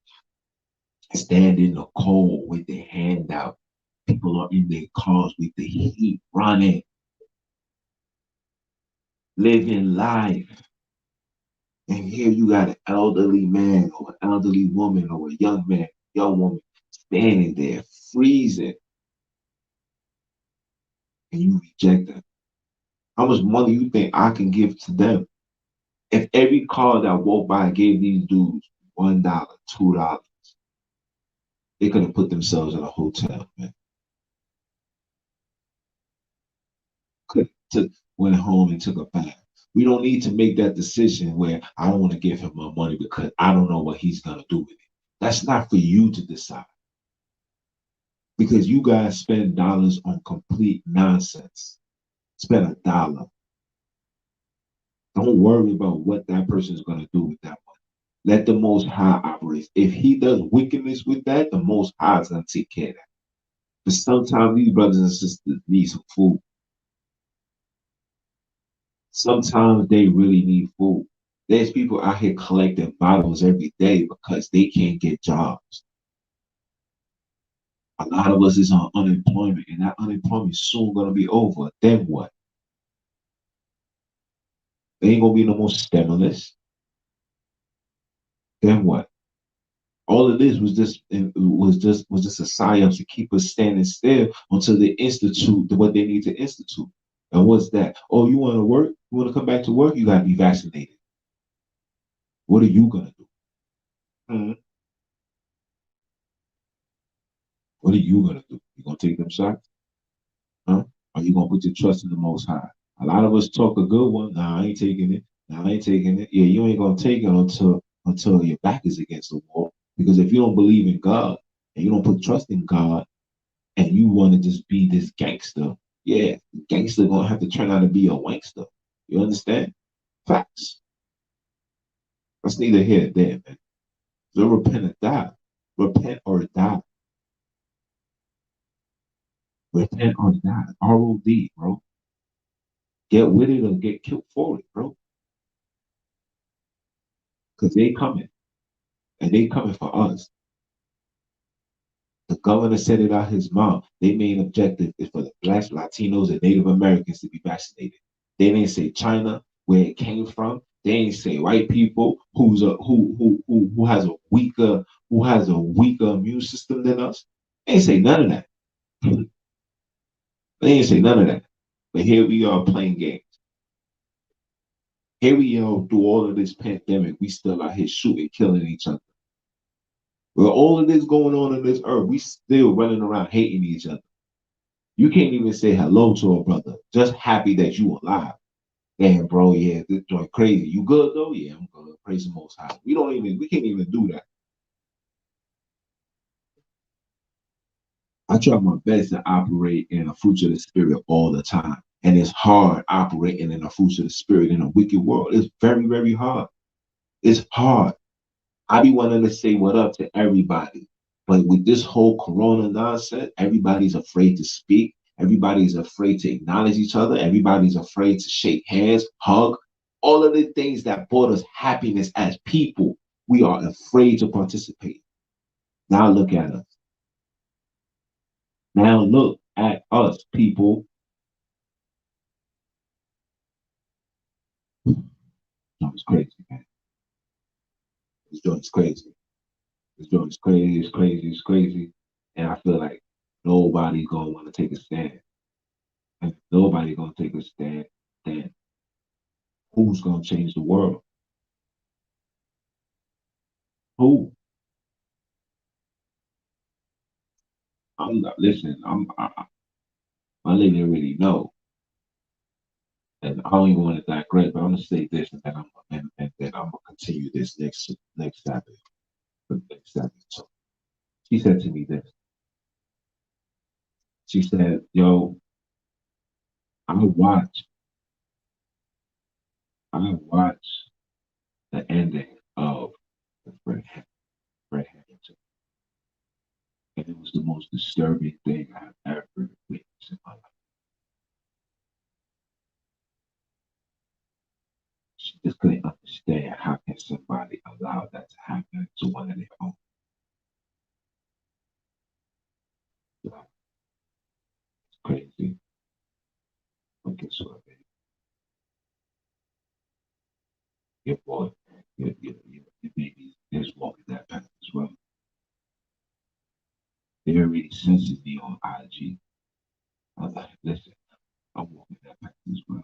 stand in the cold with their hand out. People are in their cars with the heat running, living life. And here you got an elderly man or an elderly woman or a young man, young woman standing there freezing, and you reject them. How much money you think I can give to them? If every car that walked by gave these dudes $1, $2, they could have put themselves in a hotel, man. Could took went home and took a bath. We don't need to make that decision where I don't want to give him my money because I don't know what he's gonna do with it. That's not for you to decide because you guys spend dollars on complete nonsense. Spend $1. Don't worry about what that person is gonna do with that money. Let the Most High operate. If he does wickedness with that, the Most High is gonna take care of that. But sometimes these brothers and sisters need some food. Sometimes they really need food. There's people out here collecting bottles every day because they can't get jobs. A lot of us is on unemployment, and that unemployment is soon gonna be over. Then what? There ain't gonna be no more stimulus. Then what? All of this was just a psyop to keep us standing still until they institute what they need to institute. And what's that? Oh, you want to work? You want to come back to work? You got to be vaccinated. What are you going to do? Hmm. What are you going to do? You going to take them shots? Huh? Are you going to put your trust in the Most High? A lot of us talk a good one. Nah, I ain't taking it. Nah, I ain't taking it. Yeah, you ain't going to take it until your back is against the wall. Because if you don't believe in God and you don't put trust in God and you want to just be this gangster, yeah, gangster going to have to turn out to be a wankster. You understand? Facts. That's neither here nor there, man. So repent or die. Repent or die. Repent or die. ROD, bro. Get with it or get killed for it, bro. Because they coming. And they coming for us. The governor said it out his mouth. Their main objective is for the blacks, Latinos, and Native Americans to be vaccinated. They didn't say China, where it came from. They didn't say white people who has a weaker immune system than us. They didn't say none of that. They didn't say none of that. But here we are playing games. Here we are through all of this pandemic. We still out here shooting, killing each other. With all of this going on in this earth, we still running around hating each other. You can't even say hello to a brother. Just happy that you alive. Damn, bro, yeah, this joint crazy. You good though? Yeah, I'm good. Praise the Most High. We can't even do that. I try my best to operate in the fruits of the spirit all the time. And it's hard operating in the fruits of the spirit in a wicked world. It's very, very hard. It's hard. I be wanting to say what up to everybody. But with this whole corona nonsense, everybody's afraid to speak. Everybody's afraid to acknowledge each other. Everybody's afraid to shake hands, hug. All of the things that brought us happiness as people, we are afraid to participate. Now look at us. Now look at us, people. No, it's crazy, man. This joint's crazy. This joint's crazy, it's crazy, it's crazy. And I feel like nobody's gonna want to take a stand. And if nobody's gonna take a stand, then who's gonna change the world? Who? I'm not listening. My lady already know, and I don't even want to digress, but I'm gonna say this, and then I'm gonna continue this next Sabbath. Next Sabbath. So she said to me this. She said, "Yo, I watched, I watched the ending of the Fred Hamilton, and it was the most disturbing thing I've ever witnessed in my life. She just couldn't understand how can somebody allow that to happen to one of their own. Like, it's crazy. But guess what, man? Your boy, your baby is walking that path as well. They already censored me on IG. I'm like, listen, I'm walking that path as well.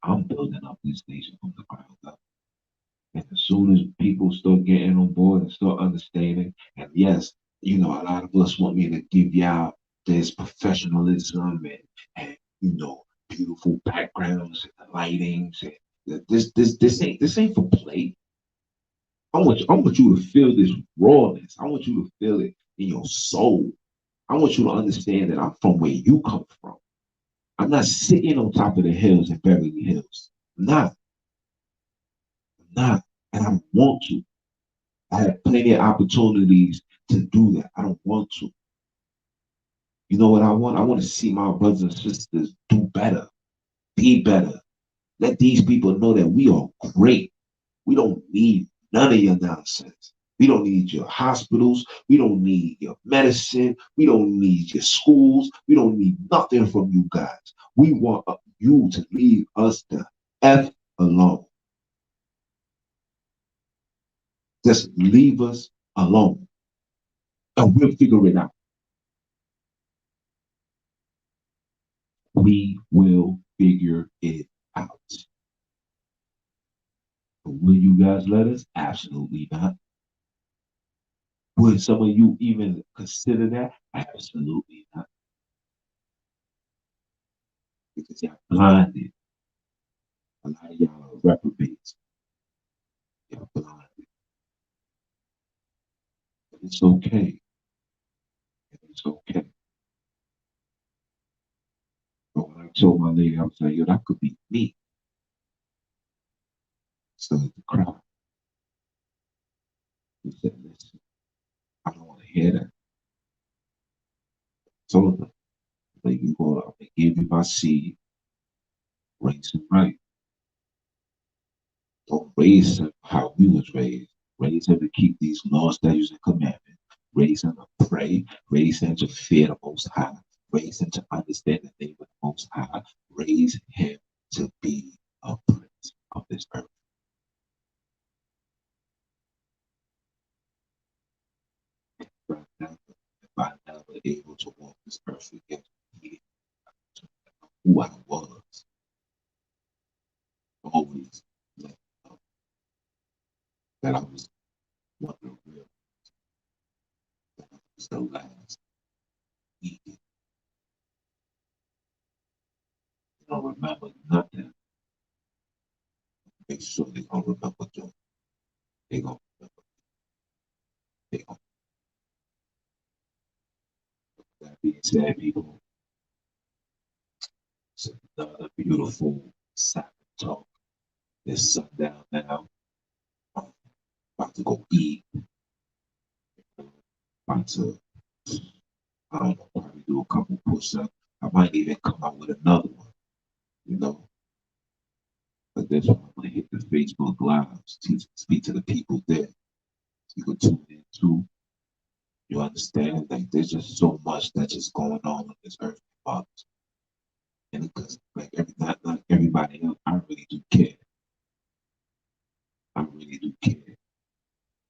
I'm building up this nation from the ground up. And as soon as people start getting on board and start understanding, and yes, a lot of us want me to give y'all this professionalism and beautiful backgrounds and the lightings and this ain't for play. I want you to feel this rawness. I want you to feel it in your soul. I want you to understand that I'm from where you come from. I'm not sitting on top of the hills in Beverly Hills. I'm not. I'm not. And I want to. I have plenty of opportunities to do that. I don't want to. You know what I want? I want to see my brothers and sisters do better, be better. Let these people know that we are great. We don't need none of your nonsense. We don't need your hospitals. We don't need your medicine. We don't need your schools. We don't need nothing from you guys. We want you to leave us the F alone. Just leave us alone and we'll figure it out. We will figure it out. But will you guys let us? Absolutely not. Would some of you even consider that? Absolutely not. Because y'all blinded. A lot of y'all are reprobates. Y'all blinded. But it's okay. It's okay. But when I told my lady, I was like, yo, that could be me. So the crowd, he said, listen, I don't want to hear that. So like, I'm gonna give you my seed, raise him right. Don't raise him how we was raised. Raise him to keep these laws, statutes, and commandments. Raise him to pray. Raise him to fear the Most High. Raise him to understand the name of the Most High. Raise him to be a prince of this earth. If I never able to walk this earth again, who I was, always let know that I was one of the real, that I was the last. You don't remember nothing. Make sure they gonna remember you. They gonna remember. They gonna. That being said, people, it's another beautiful Sabbath talk. It's sundown now. I'm about to go eat. About to, I don't know, probably do a couple push-ups. I might even come out with another one, you know. But this one, I'm gonna hit the Facebook Lives, speak to the people there. You can tune in too. You understand? Like there's just so much that's just going on this earth, and because like not like everybody else, I really do care. I really do care.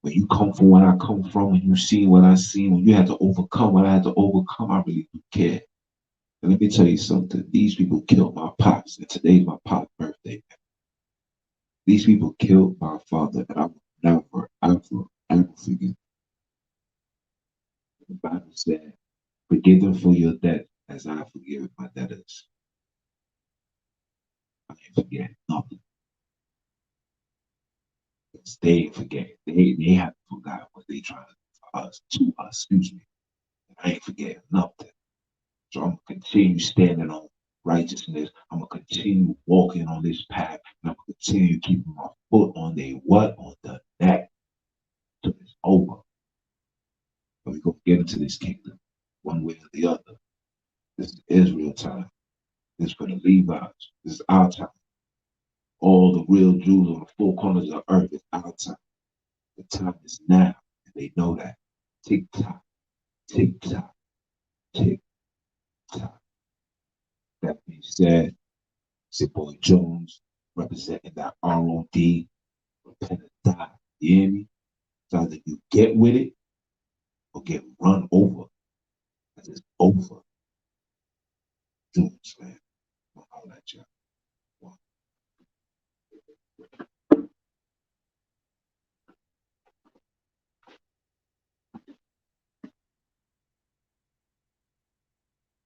When you come from where I come from, when you see what I see, when you had to overcome what I had to overcome, I really do care. And let me tell you something. These people killed my pops, and today's my pop's birthday. These people killed my father, and I will never, ever, ever forget. The Bible said, "Forgive them for your debt, as I forgive my debtors." I ain't forget nothing. They ain't forget. They haven't forgotten what they trying to do for us, to us, excuse me. I ain't forgetting nothing. So I'm gonna continue standing on righteousness. I'm gonna continue walking on this path, and I'm gonna continue keeping my foot on the what? On the neck till it's over. But we're gonna get into this kingdom one way or the other. This is Israel time. This is for the Levites. This is our time. All the real Jews on the four corners of the earth is our time. The time is now, and they know that. Tick tock, tick tock, tick tock. That being said, it's your boy Jones representing that ROD, repent or die. You hear me? So either you get with it or get run over. It's over. Jones, man. I'll let you.